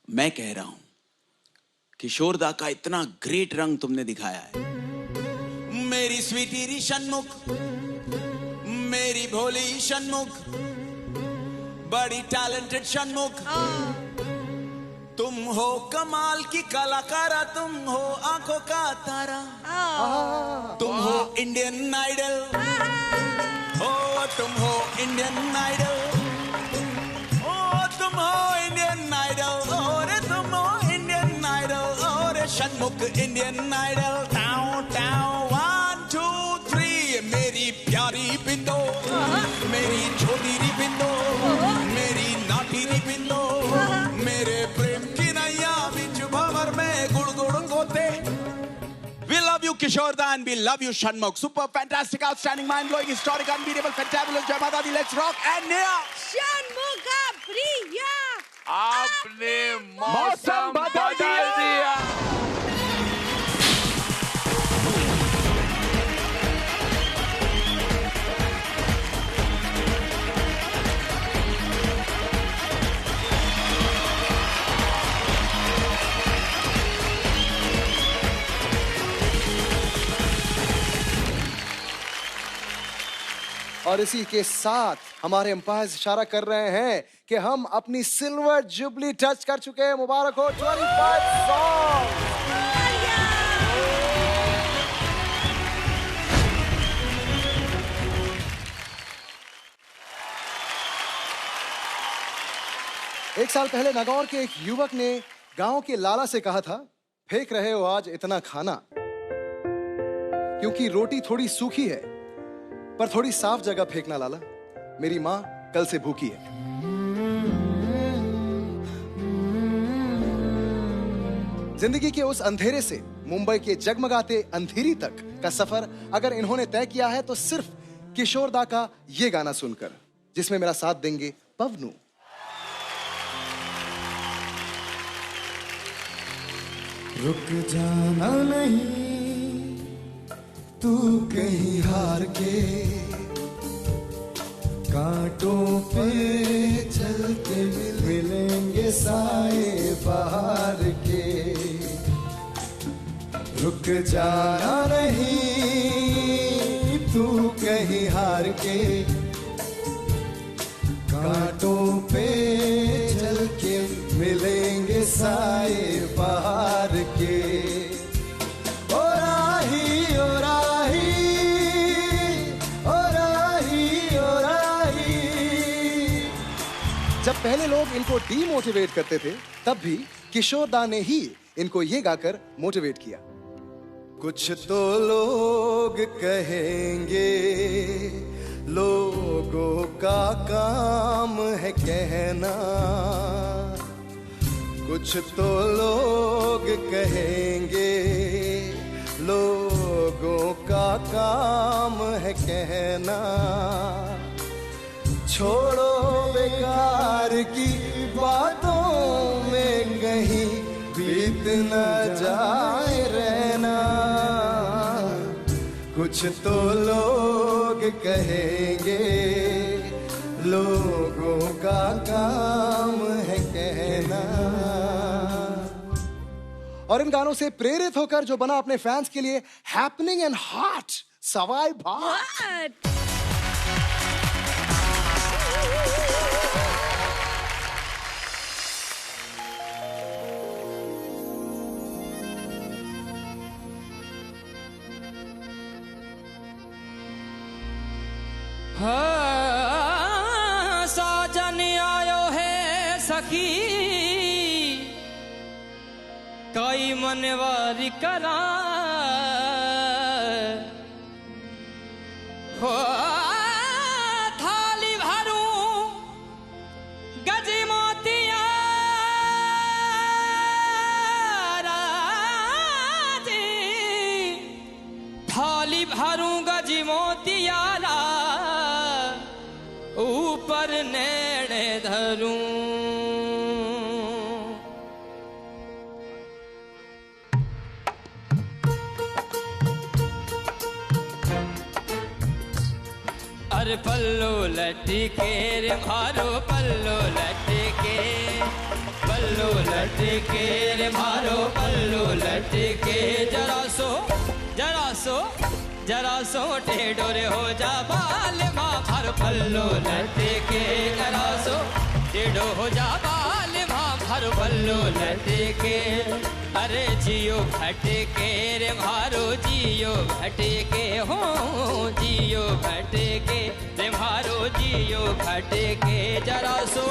I: मैं कह रहा हूं, किशोर दा का इतना ग्रेट रंग तुमने दिखाया है। मेरी स्वीटी री षणमुख, मेरी भोली षणमुख, बड़ी टैलेंटेड षणमुख, तुम हो कमाल की कलाकारा, तुम हो आंखों का तारा, तुम हो इंडियन आइडल, हो तुम हो इंडियन आइडल, ओ तुम हो इंडियन आइडल, और तुम हो इंडियन आइडल, और षणमुख इंडियन आइडल। टाउ टाउ 1 2 3, मेरी प्यारी बिंदो, मेरी छोटी री बिंदो, मेरी नाटी री बिंदो, मेरे प्रेम की नैया बीच भंवर में गुड़ गुड़ गोते। We love you Kishore Da and we love you Shanmukh. Super, fantastic, outstanding, mind-blowing, historic, unbeatable, fantabulous, Jai Mata Di, let's rock and Nia.
E: षणमुखा प्रिया,
F: आपने मौसम बदल दिया।
D: और इसी के साथ हमारे एम्पायर्स इशारा कर रहे हैं कि हम अपनी सिल्वर जुबली टच कर चुके हैं। मुबारक हो 25 सॉन्ग। एक साल पहले नागौर के एक युवक ने गांव के लाला से कहा था, फेंक रहे हो आज इतना खाना, क्योंकि रोटी थोड़ी सूखी है, पर थोड़ी साफ जगह फेंकना लाला, मेरी माँ कल से भूखी है। जिंदगी के उस अंधेरे से मुंबई के जगमगाते अंधेरी तक का सफर अगर इन्होंने तय किया है तो सिर्फ किशोर दा का ये गाना सुनकर, जिसमें मेरा साथ देंगे पवनू।
L: रुक जाना नहीं तू कहीं हार के, कांटों पे चलते मिलेंगे साए बाहर के। रुक जाना नहीं तू कहीं हार के, कांटों पे चल के मिलेंगे साए बाहर के। ओ राही ओ राही ओ राही ओ राही।
D: जब पहले लोग इनको डीमोटिवेट करते थे, तब भी किशोर दा ने ही इनको ये गाकर मोटिवेट किया।
L: कुछ तो लोग कहेंगे, लोगों का काम है कहना। कुछ तो लोग कहेंगे, लोगों का काम है कहना। छोड़ो बेकार की बातों बीत न जाए रहना, कुछ तो लोग कहेंगे, लोगों का काम है कहना।
D: और इन गानों से प्रेरित होकर जो बना अपने फैंस के लिए हैपनिंग एंड हॉट सवाई भाट।
H: साजन आयो है सखी, कई मनवारी करा हो, थाली भरूं गजी मोतिया राजी, थाली भरूं गजी मोतियाला, ऊपर नेड़े धरूं। अरे पल्लो लटके रे मारो पल्लो लटके, पल्लो लटके रे मारो पल्लो लटके, जरा सो जरा सो जरा सो टेढ़ो रे हो जा बाल माँ भर पल्लो लटके, जरा सो टेढ़ो हो जा बाल माँ भर पल्लो लटके। अरे जियो भटके रे मारो जियो भटके हो, जियो भटके रे मारो जियो भटके, जरा सो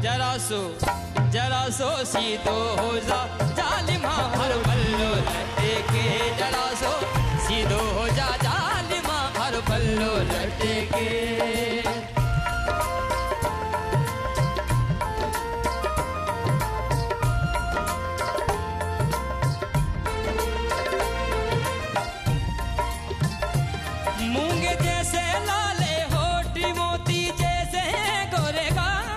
H: जरा सो जरा सो सीधो हो जा जालिमा भर पल्लो लटके, जरा सो सीधो हो जा जालिमा भर पल्लो लटके। मूंगे जैसे लाले होठ, मोती जैसे गोरे गाल,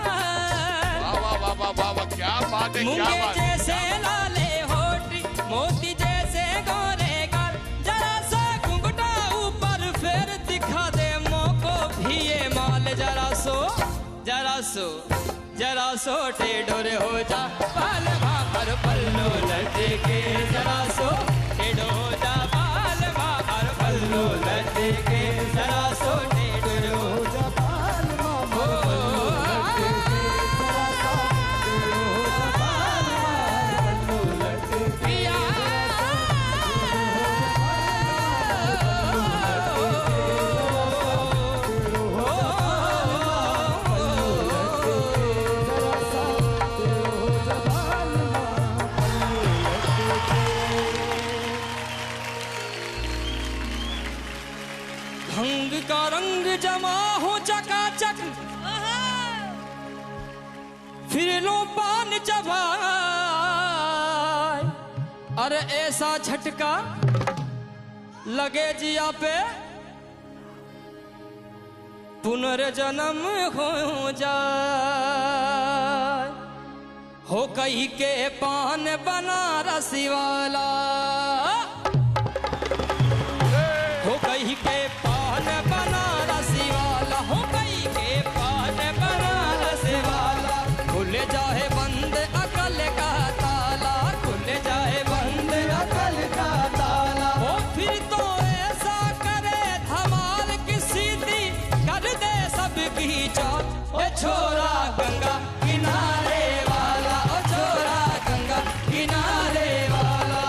F: क्या बात है,
H: मूंगे जैसे लाले होठ, मोती जैसे गोरे गाल, जरा सा घुंघटा ऊपर फिर दिखा दे मोको भी ये माल, जरा सो जरा सो जरा सो टेढ़ो रे हो जा बाल भार पल्लो लटके, जरा सो टेढ़ो हो जा बाल भार पल्लो लटके, जरा सो टेढ़ो रे हो जा बाल भार भंग का रंग जमा हो चकाचक, फिर लो पान चबा, अरे ऐसा झटका लगे जिया पे पुनर्जन्म हो जाए, हो कहीं के पान बनारसी वाला, हो कहीं के पान बनारसी वाला, हो कहीं के पान बनारसी वाला, खुल जाए बंद अकल का ताला, खुल जाए बंद अकल का ताला, हो फिर तो ऐसा करे धमाल की सीधी कर दे सबकी चाल, ओ छोरा गंगा किनारे वाला, ओ छोरा गंगा किनारे वाला,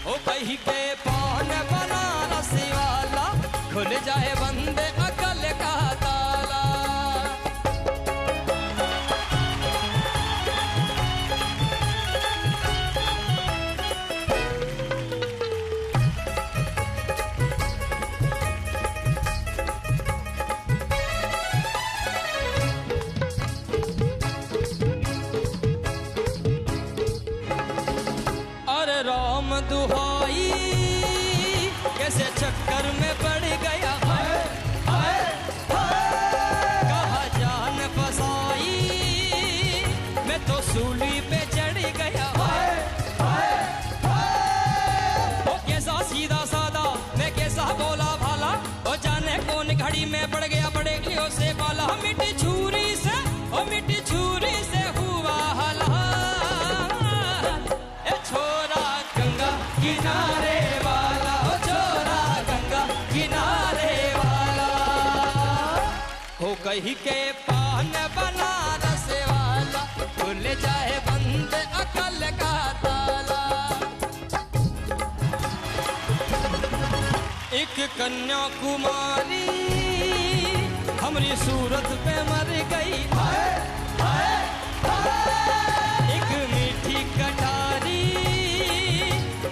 H: ओ कहीं के पान बनारसी वाला, खुल जाए बंद अकल का ताला। अरे राम दुहाई कैसे चक्कर में पड़ गया है,
M: दाढ़ी में बढ़ गया बड़े लियो से बाला मिट्टी छुरी से ओ मिट्टी छुरी से हुआ हला ए छोरा गंगा किनारे वाला ओ छोरा गंगा किनारे वाला हो कहीं के पान बनारस वाला खुल जाए बंद अकल का ताला एक कन्याकुमारी हमारी सूरत पे मर गई एक मीठी कटारी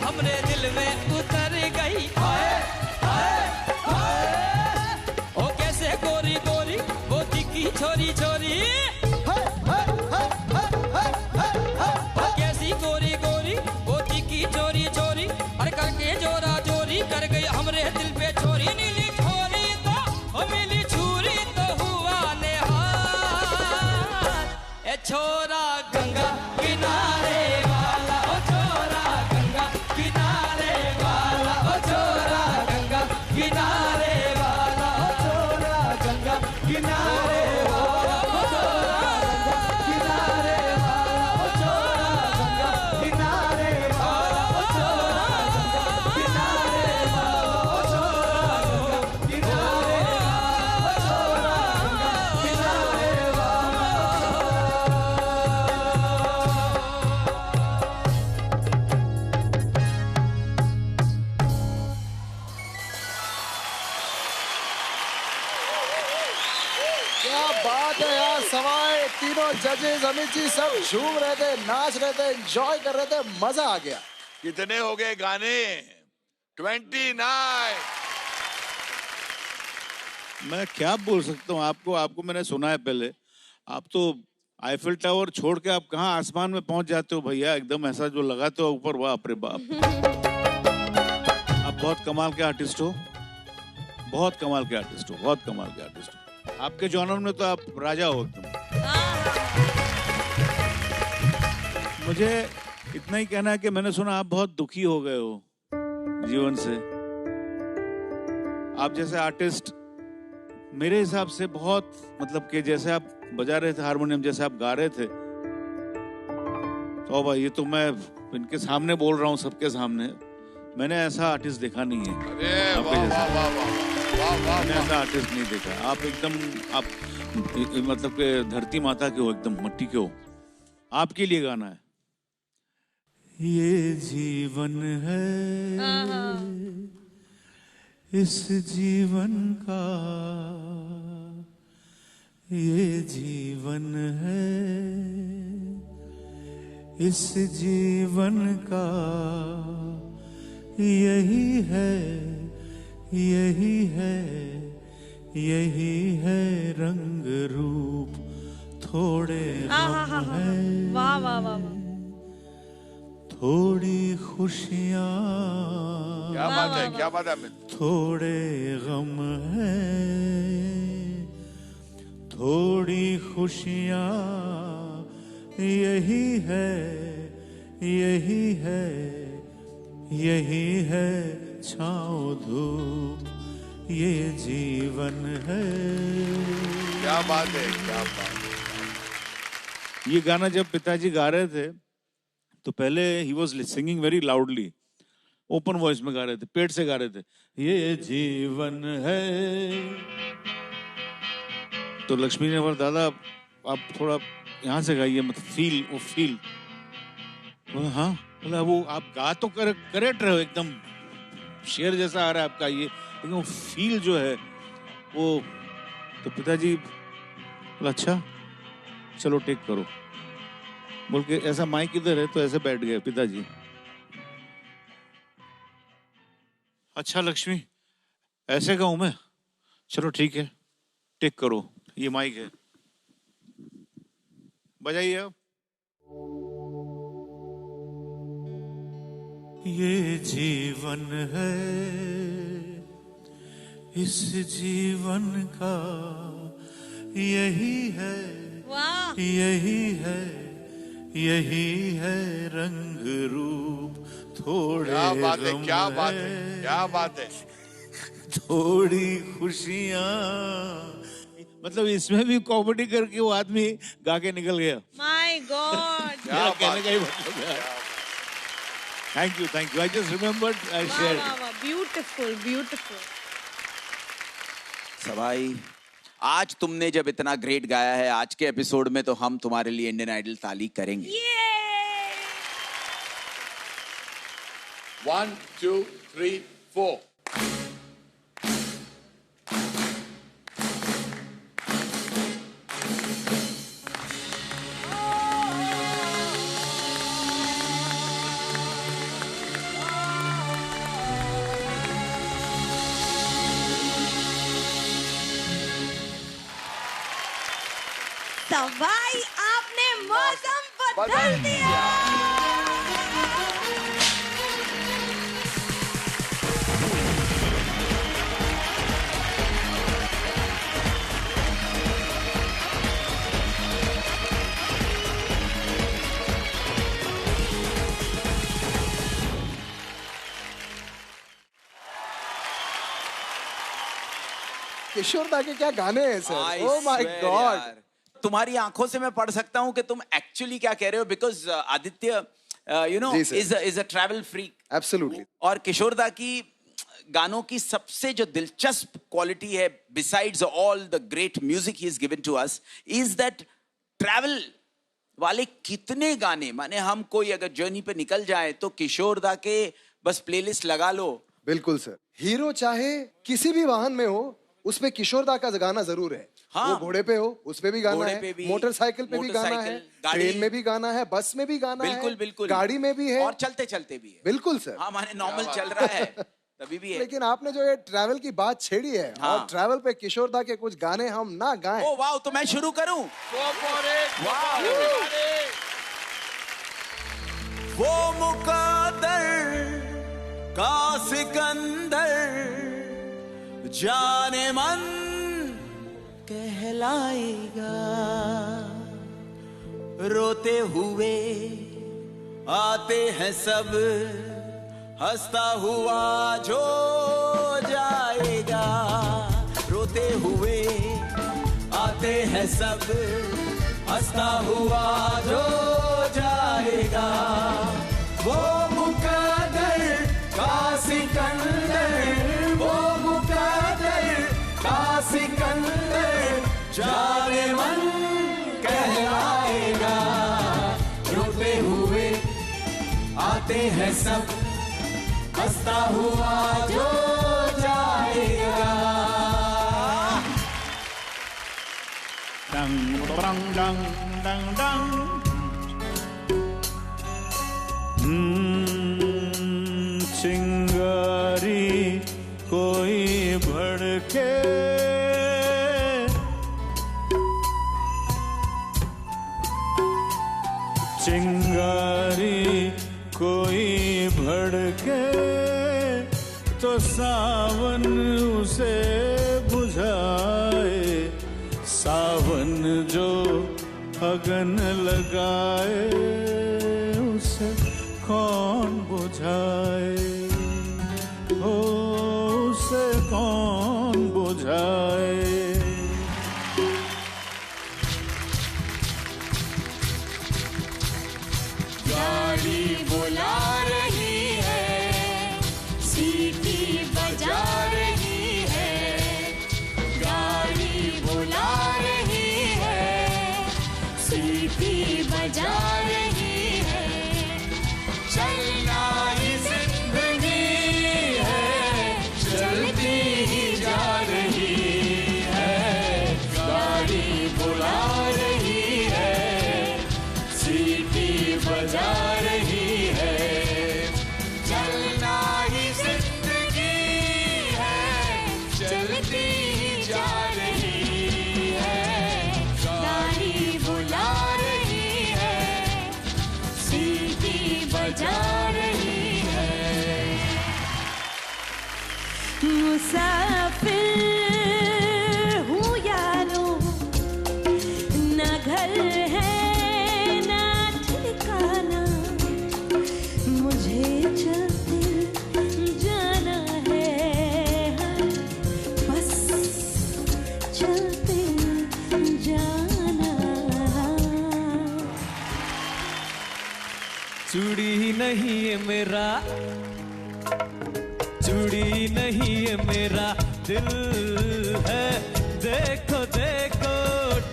M: हमरे दिल में उतर गई ओ कैसे गोरी गोरी वो दिखी छोरी छोरी ओ कैसी गोरी गोरी वो दिखी चोरी चोरी अरे करके जोरा जोरी कर गई हमरे दिल पे छोरी नीली छोरी तो ओ मिली छुरी तो हुआ नेहाल ए छोरा गंगा किनारे वाला ओ छोरा गंगा किनारे वाला ओ छोरा गंगा किनारे वाला ओ छोरा गंगा किनारे वाला ओ छोरा गंगा किनारे वाला ओ छोरा गंगा किनारे वाला ओ छोरा गंगा किनारे वाला ओ छोरा गंगा किनारे वाला ओ छोरा गंगा किनारे
D: क्या बात है यार सवाई तीनों जजेस अमित जी सब झूम रहे थे नाच रहे थे एंजॉय कर रहे थे मजा आ गया
F: कितने हो गए गाने 29
C: मैं क्या बोल सकता हूँ आपको मैंने सुना है पहले आप तो आईफिल टावर छोड़ के आप कहाँ आसमान में पहुंच जाते हो भैया एकदम ऐसा जो लगाते हो ऊपर बाप रे बाप आप बहुत कमाल के आर्टिस्ट हो बहुत कमाल के आर्टिस्ट हो बहुत कमाल के आर्टिस्ट हो आपके जॉनर में तो आप राजा हो एकदम मुझे इतना ही कहना है कि मैंने सुना आप बहुत दुखी हो गए हो जीवन से आप जैसे आर्टिस्ट मेरे हिसाब से बहुत मतलब कि जैसे आप बजा रहे थे हारमोनियम जैसे आप गा रहे थे तो भाई ये तो मैं इनके सामने बोल रहा हूँ सबके सामने मैंने ऐसा आर्टिस्ट देखा नहीं है मैंने ऐसा आर्टिस्ट नहीं देखा आप एकदम आप मतलब के धरती माता के हो एकदम मट्टी के हो आपके लिए गाना है ये जीवन है इस जीवन का ये जीवन है इस जीवन का यही है यही है यही है रंग रूप थोड़े गम है
E: वाह वाह वाह
C: थोड़ी खुशियाँ
F: क्या बात है अमित
C: थोड़े गम है थोड़ी खुशियाँ यही है यही है यही है छाँव धूप ये जीवन है
F: क्या बात है
C: ये गाना जब पिताजी गा रहे थे तो पहले he was singing very loudly open voice में गा रहे थे पेट से गा रहे थे ये जीवन है तो लक्ष्मी ने बोला दादा आप थोड़ा यहाँ से गाइए मतलब फील वो फील बोला हाँ बोला वो आप गा तो करेक्ट रहे हो एकदम शेर जैसा आ रहा है आपका ये लेकिन वो फील जो है वो तो पिताजी बोला अच्छा चलो टेक करो बोल के ऐसा माइक इधर है तो ऐसे बैठ गए पिताजी अच्छा लक्ष्मी ऐसे गाऊं मैं चलो ठीक है टेक करो ये माइक है बजाइए आप ये जीवन है इस जीवन का यही है यही है यही है रंग रूप थोड़े
F: क्या बात है क्या बात है
C: थोड़ी खुशियाँ, मतलब इसमें भी कॉमेडी करके वो आदमी गा के निकल गया।
E: माय गॉड,
C: क्या कहने का ही मतलब है। Thank you, I just remembered, I shared.
E: Beautiful beautiful.
I: सभाई, आज तुमने जब इतना ग्रेट गाया है आज के एपिसोड में, तो हम तुम्हारे लिए इंडियन आइडल ताली करेंगे।
F: 1 2 3 4।
E: तो भाई आपने मौसम बदल दिया।
D: किशोर दा के क्या गाने हैं सर, ओह माय गॉड।
I: तुम्हारी आंखों से मैं पढ़ सकता हूं कि तुम एक्चुअली क्या कह रहे हो, because Aditya you know is a travel freak.
D: Absolutely.
I: और किशोर दा की गानों की सबसे जो दिलचस्प क्वालिटी है, besides all the great music he is given to us, is that travel वाले कितने गाने, माने हम कोई अगर जर्नी पे निकल जाए तो किशोर दा के बस प्लेलिस्ट लगा लो।
D: बिल्कुल सर, हीरो चाहे किसी भी वाहन में हो, उसमें किशोर दा का गाना जरूर है। हाँ। वो घोड़े पे हो, उस पे भी गाना है, मोटरसाइकिल पे भी गाना है, ट्रेन में भी गाना है, बस में भी गाना है,
I: बिल्कुल
D: गाड़ी में भी है,
I: और चलते चलते भी है।
D: बिल्कुल सर।
I: हाँ, माने नॉर्मल चल रहा है तभी भी है।
D: लेकिन आपने जो ये ट्रैवल की बात छेड़ी है, हाँ। और ट्रैवल पे किशोर दा के कुछ गाने हम ना गाएं।
I: ओ वाह, तो मैं शुरू करूं। वो मुकद्दर का सिकंदर जाने मन कहलाएगा, रोते हुए आते हैं सब, हंसता हुआ जो जाएगा। रोते हुए आते हैं सब, हंसता हुआ जो जाएगा। वो मुकद्दर का सिकंदर, वो मुकद्दर का सिकंदर जाने मन कहलाएगा। रोते हुए आते हैं सब, हंसता हुआ जो जाएगा।
C: डंग डंग डंग डंग डंग। चिंगारी कोई भड़के, चिंगारी कोई भड़के, तो सावन उसे बुझाए। सावन जो अगन लगाए, उसे कौन बुझाए, हो उसे कौन बुझाए।
K: गाड़ी बुला रही है, सीटी बजा रही है। गाड़ी बुला रही है, सीटी बजा रही है। चलना ही जिंदगी है, चलती ही जा रही है। गाड़ी बुला रही है, सीटी बजा रही है। चलना ही जिंदगी है, चलती ही जा रही है। गाड़ी बुला रही है, सीटी बजा रही है। मुसाफिर हूँ यारो, न घर है ना ठिकाना, मुझे चलते जाना है। चलते जाना।
H: चूड़ी नहीं है मेरा, चूड़ी नहीं है मेरा दिल है, देखो देखो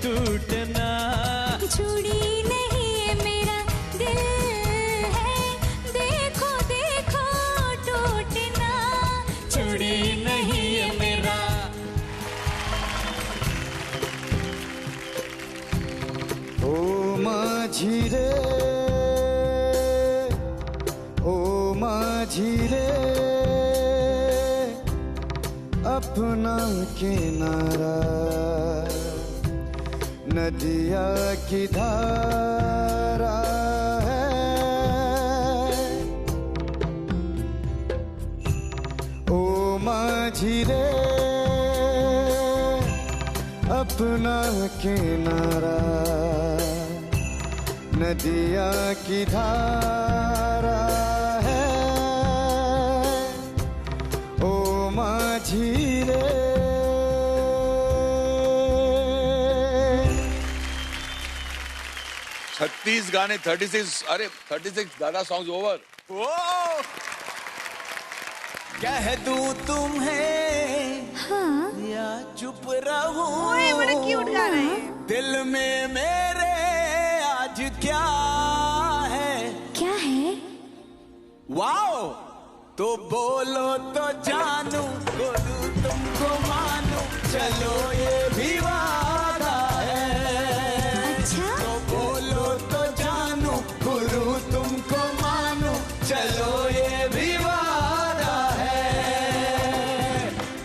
H: टूटना।
K: चूड़ी नहीं है मेरा दिल है, देखो देखो टूटना।
H: चूड़ी नहीं है मेरा।
L: ओ माझी रे, ओ माझी रे, अपना किनारा नदिया की धारा है। ओ माझी रे, अपना किनारा नदिया की धारा है। ओ माझी रे।
F: 36 गाने, 36, अरे 36 दादा सॉन्ग्स ओवर।
G: कह दूं तुम्हें
K: हाँ?
G: या चुप रहूं,
E: ओए बड़ा क्यूट गाना है।
G: दिल में मेरे आज क्या है?
K: क्या है?
G: वाओ, तो बोलो तो जानू, बोलूं तुमको मानू, चलो ये भी वादा है।
K: अच्छा?
G: तो बोलो तो जानू, बोलूं तुमको मानू, चलो ये भी वादा है।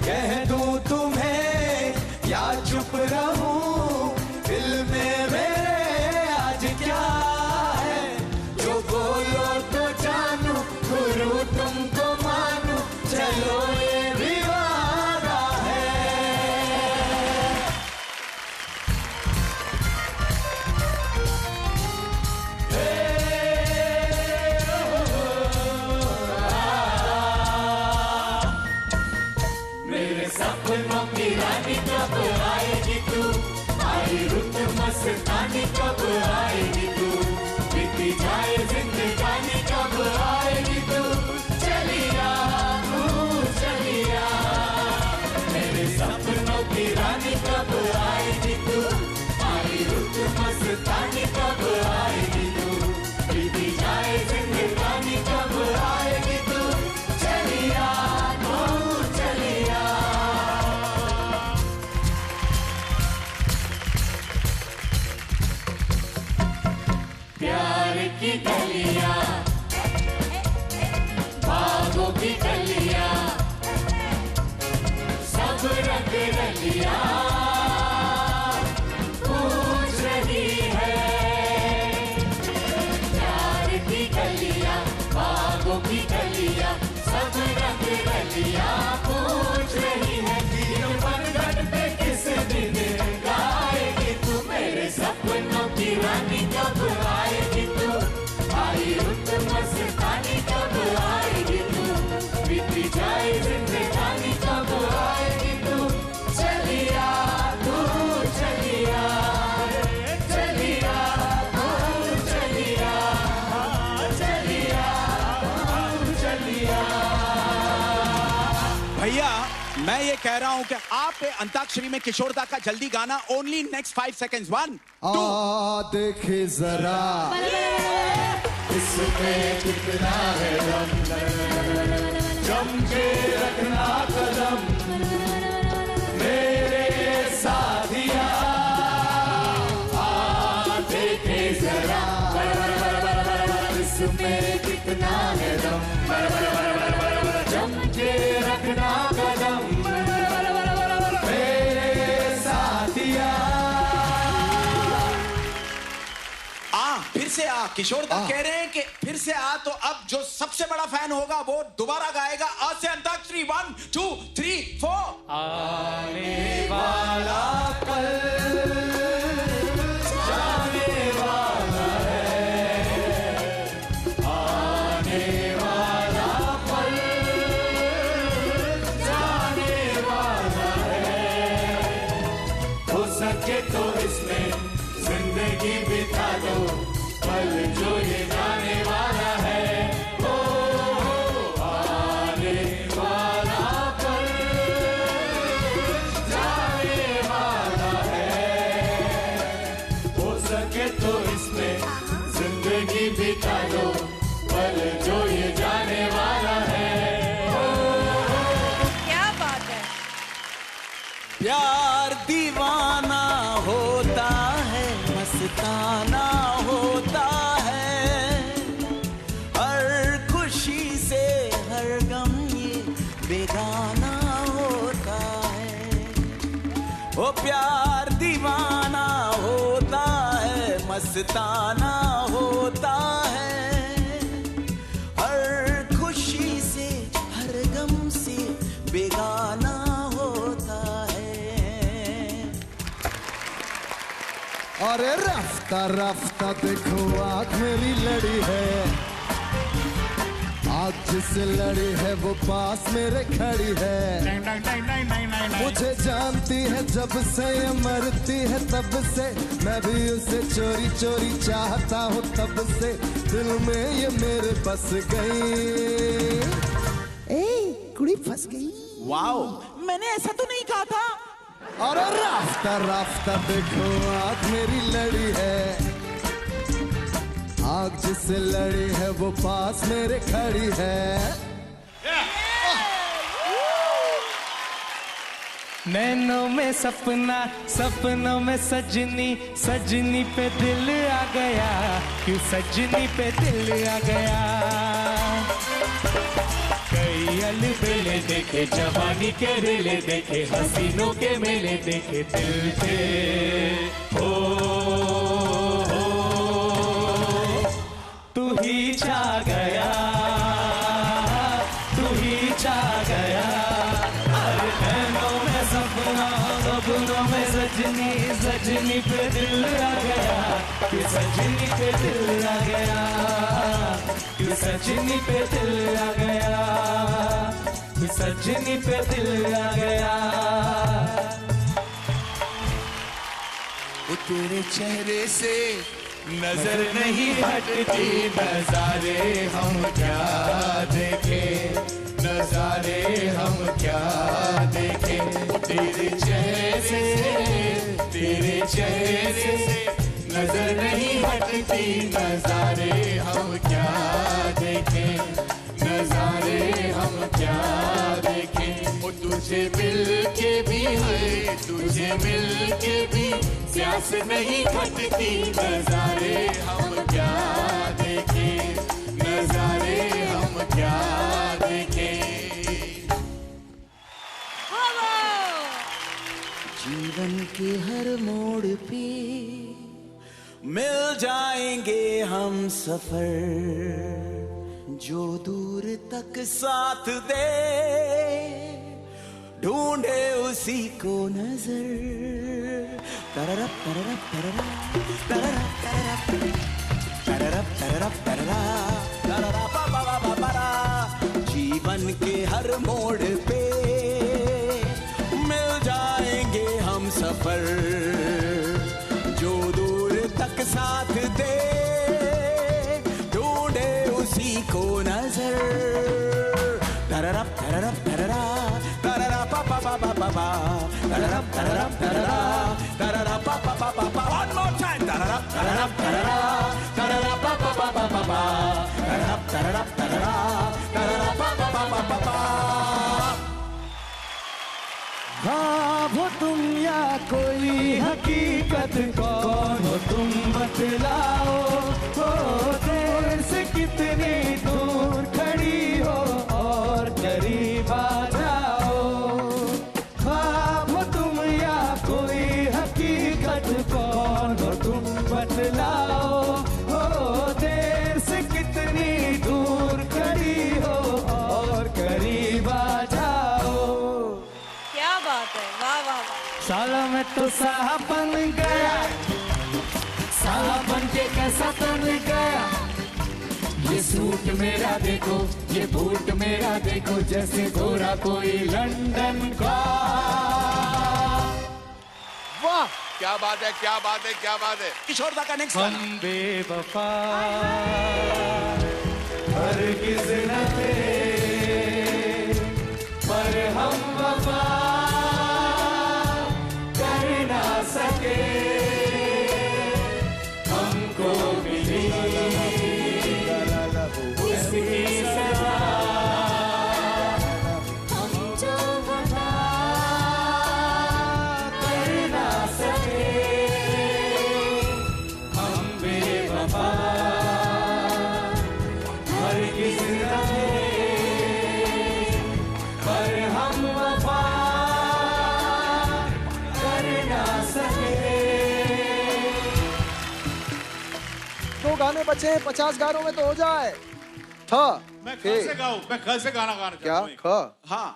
G: कह दूं तुम्हें या चुप रहूं, दिल में मेरे आज क्या है? जो बोलो तो जानू, गुरु तुमको मानू, चलो ये भी वादा है।
H: मेरे सपनों की रानी कब आएगी तू, आई रुत मस्तानी कब आएगी तू, बीती जाए जिंदगानी कब आएगी तू, चलिया तू चलिया। मेरे सपनों की रानी कब आएगी तू, आई रुत मस्तानी कब आएगी तू, बीती जाए जिंदगानी कब आएगी तू, चलिया तू चलिया। प्यार की गलियां, बागों की गलियां, सब रंग रलियां पूछ रही है। प्यार की गलियां, बागों की गलियां, सब रंग रलियां पूछ रही है। ये बनगढ़ पे किस दिन गाएगी तू, मेरे सपनों की रानी कब आएगी तू, आई रुत मस्तानी कब आएगी तू, बीती जाए जिंदगानी कब आएगी तू, चलिया तू चलिया, चलिया तू चलिया, चलिया तू चलिया।
I: भैया मैं ये कह रहा हूं कि आप अंताक्षरी में किशोर दा का जल्दी गाना, ओनली नेक्स्ट 5 seconds। 1 2
L: देखे जरा
H: इसमें कितना है दम,
G: चमके रखना कदम मेरे साथिया, देखे जरा इसमें कितना है दम, चमके रखना कदम मेरे साथिया।
I: फिर से आ, किशोर दा कह रहे हैं कि फिर से आ, तो अब जो सबसे बड़ा फैन होगा वो दोबारा गाएगा। आज से अंताक्षरी 1 2 3 4।
H: आने वाला कल जाने वाला है, आने वाला पल जाने वाला है,
C: सके तो इसमें जिंदगी बिता दो, पल जो ये जाने वाला है। ओ आने वाला पल जाने वाला है। हो सके तो इसमें जिंदगी बिता दो, पल जो ये जाने वाला है।
E: क्या बात है।
I: प्यार दीवाना होता है, मस्ताना होता है, हर खुशी से हर गम ये बेगाना होता है। वो प्यार दीवाना होता है, मस्ताना होता है, हर खुशी से हर गम से बेगाना होता है।
L: अरे रास्ता रास्ता देखो आँख मेरी लड़ी है, आँख जिससे लड़ी है वो पास मेरे खड़ी है। मुझे जानती है जब से ये मरती है तब से, मैं भी उसे चोरी चोरी चाहता हूँ तब से, दिल में ये मेरे बस गई। ए कुड़ी फंस गई।
I: वाओ, मैंने ऐसा तो नहीं कहा था।
L: और रास्ता रास्ता देखो आँख मेरी लड़ी है, आँख जिससे लड़ी है वो पास मेरे खड़ी है।
H: नैनों में सपना, सपनों में सजनी, सजनी पे दिल आ गया, क्यों सजनी पे दिल आ गया। कई अलबेले देखे, जवानी के रेले देखे, हसीनों के मेले देखे, दिल पे हो तू ही छा गया, तू ही छा गया। अरे नैनों में सपना, सपनों में सजनी, सजनी पे दिल आ गया, कि सजनी पे दिल आ गया, कि सजनी पे दिल आ गया, कि सजनी पे दिल आ गया।
C: वो तेरे चेहरे से नजर नहीं हटती, नजारे हम क्या देखे, नजारे हम क्या देखे। तेरे चेहरे से, तेरे चेहरे से नजर नहीं हटती, नजारे हम क्या देखे, नजारे हम क्या देखे। वो तुझे मिल के भी है, तुझे मिल के भी प्यास नहीं घटती, नजारे हम क्या देखे, नजारे हम क्या देखे।
I: जीवन के हर मोड़ पे मिल जाएंगे हम सफर, जो दूर तक साथ दे, ढूंढे उसी को नजर। तररप तररप तररप तररप तररप तररप तररप तररप तररप तररप। जीवन के हर मोड़ पे मिल जाएंगे हम सफर, जो दूर तक साथ दे, ढूंढे उसी को नजर। तररप तररप तररप तररप पा पा पा पा पा, तररप तररप तररप तररप पा पा पा पा पा। One more time. तररप तररप तररप तररप पा पा पा पा पा, तररप तररप तररप तररप पा पा पा पा पा।
H: हाँ वो तुम या कोई हकीकत, कौन हो तुम बतलाओ, हो देर से कितनी दूर खड़ी हो और करीब आ जाओ। हाँ वो तुम या कोई हकीकत, कौन हो तुम बतलाओ, हो देर से कितनी दूर खड़ी हो और करीब आ जाओ।
E: क्या बात है, वाह वाह वाह।
H: साला मैं तो साहा बन गया, साला बन के कैसा बन गया। ये सूट मेरा देखो, ये बूट मेरा देखो, जैसे गोरा कोई लंदन का।
D: वाह
F: क्या बात है, क्या बात है, क्या बात है।
I: किशोर दा का नेक्स्ट गाना।
H: हम बेवफा हरगिज़ न थे, पर हम वफा कर ना सके, हमको मिली उसकी सजा, हम जो वफा कर ना सके, हम बेवफा हरगिज़ न थे, पर हम वफा कर ना सके।
D: 2 गाने बचे हैं, 50 गानों में तो हो जाए।
C: मैं ख से गाऊं, मैं ख से गाना गाना
D: क्या ख?
I: हाँ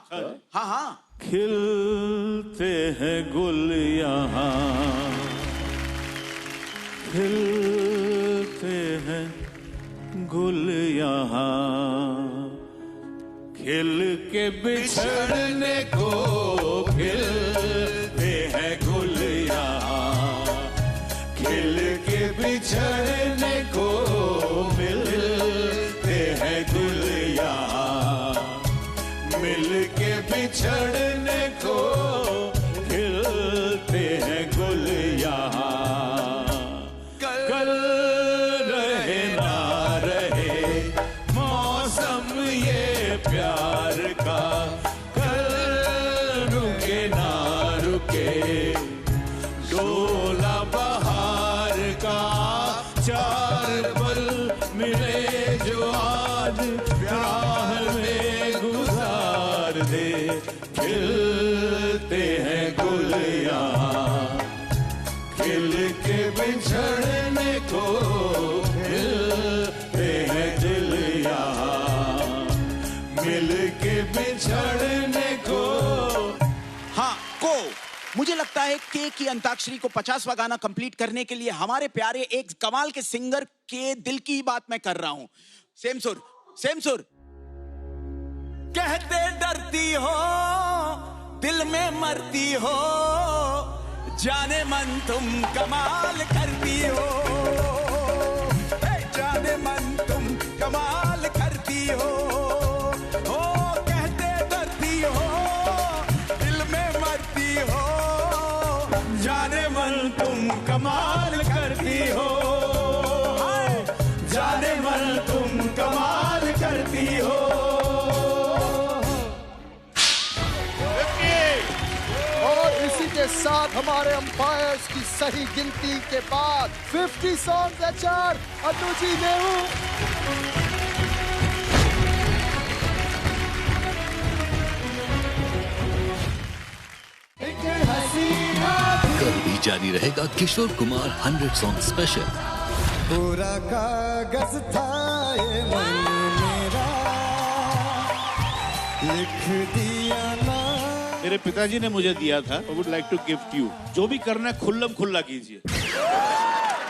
I: हाँ हाँ।
C: खिलते हैं गुल यहाँ, खिलते हैं गुल यहाँ, खिल के बिछड़ने को खिलते हैं गुल यहाँ, खिल के बिछड़ने को मिलते हैं गुल यहाँ, मिल के बिछड़ने को खिलते हैं गुल यहाँ। कल रहे ना रहे मौसम ये प्यार का, कल रुके ना रुके डोला बहार का, 4 पल मिले जो आज राह में गुजार दे, खिलते हैं गुल यहाँ, खिल के बिछड़ने को खिलते हैं दिल यहाँ, मिल के बिछड़ने को।
I: हाँ को मुझे लगता है के की अंताक्षरी को 50वां गाना कंप्लीट करने के लिए हमारे प्यारे एक कमाल के सिंगर के दिल की बात मैं कर रहा हूं। सेम सुर, सेम सुर। कहते डरती हो दिल में मरती हो, जाने मन तुम कमाल करती हो, जाने मन तुम कमाल करती हो, कहते डरती हो दिल में मरती हो, जाने मन तुम कमाल करती हो, जाने मन तुम कमाल करती हो।
D: और इसी के साथ हमारे अंपायर्स की सही गिनती के बाद 50 सॉन्ग्स HR अनुजी नेहरू।
B: कल भी जारी रहेगा किशोर कुमार 100 सॉन्ग स्पेशल।
L: पूरा कागज था ये मैंने मेरा, लिख दिया ना।
C: मेरे पिताजी ने मुझे दिया था, I would like to gift you। जो भी करना है खुल्लम खुल्ला कीजिए।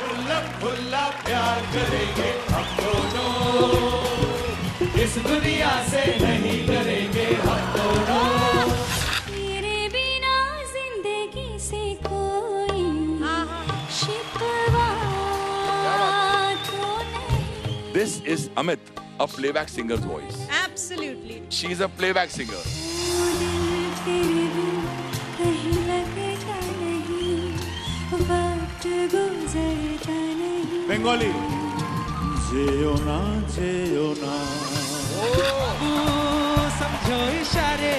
C: खुल्लम खुल्ला प्यार करेंगे हम दोनों, इस दुनिया से नहीं डरेंगे हम दोनों।
K: तेरे बिना जिंदगी से कोई शिकवा तो नहीं।
F: This is Amit, a playback singer's voice.
E: Absolutely.
F: She is a playback singer.
K: तेरे बिन कहीं लगता नहीं, वक्त गुजरता नहीं।
C: बंगाली। जेओ ना
H: समझो इशारे,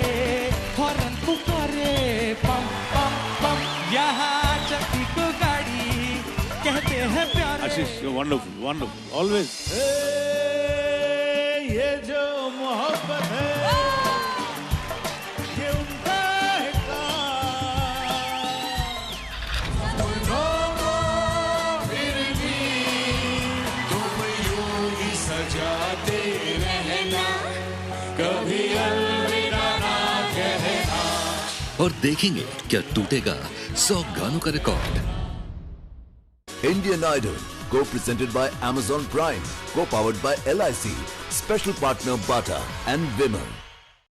H: हॉर्न पुकारे, पम पम पम, यहाँ चलती को गाड़ी, कहते हैं प्यार।
C: आशीष, wonderful, wonderful, always। ये जो मोहब्बत है, ये उनका है
H: फिर भी तुम यूं ही सजाते रहना, कभी अलविदा ना कहना।
B: और देखेंगे क्या टूटेगा 100 गानों का record.
A: Indian Idol, co-presented by Amazon Prime, co-powered by LIC, special partner Bata and Vimal.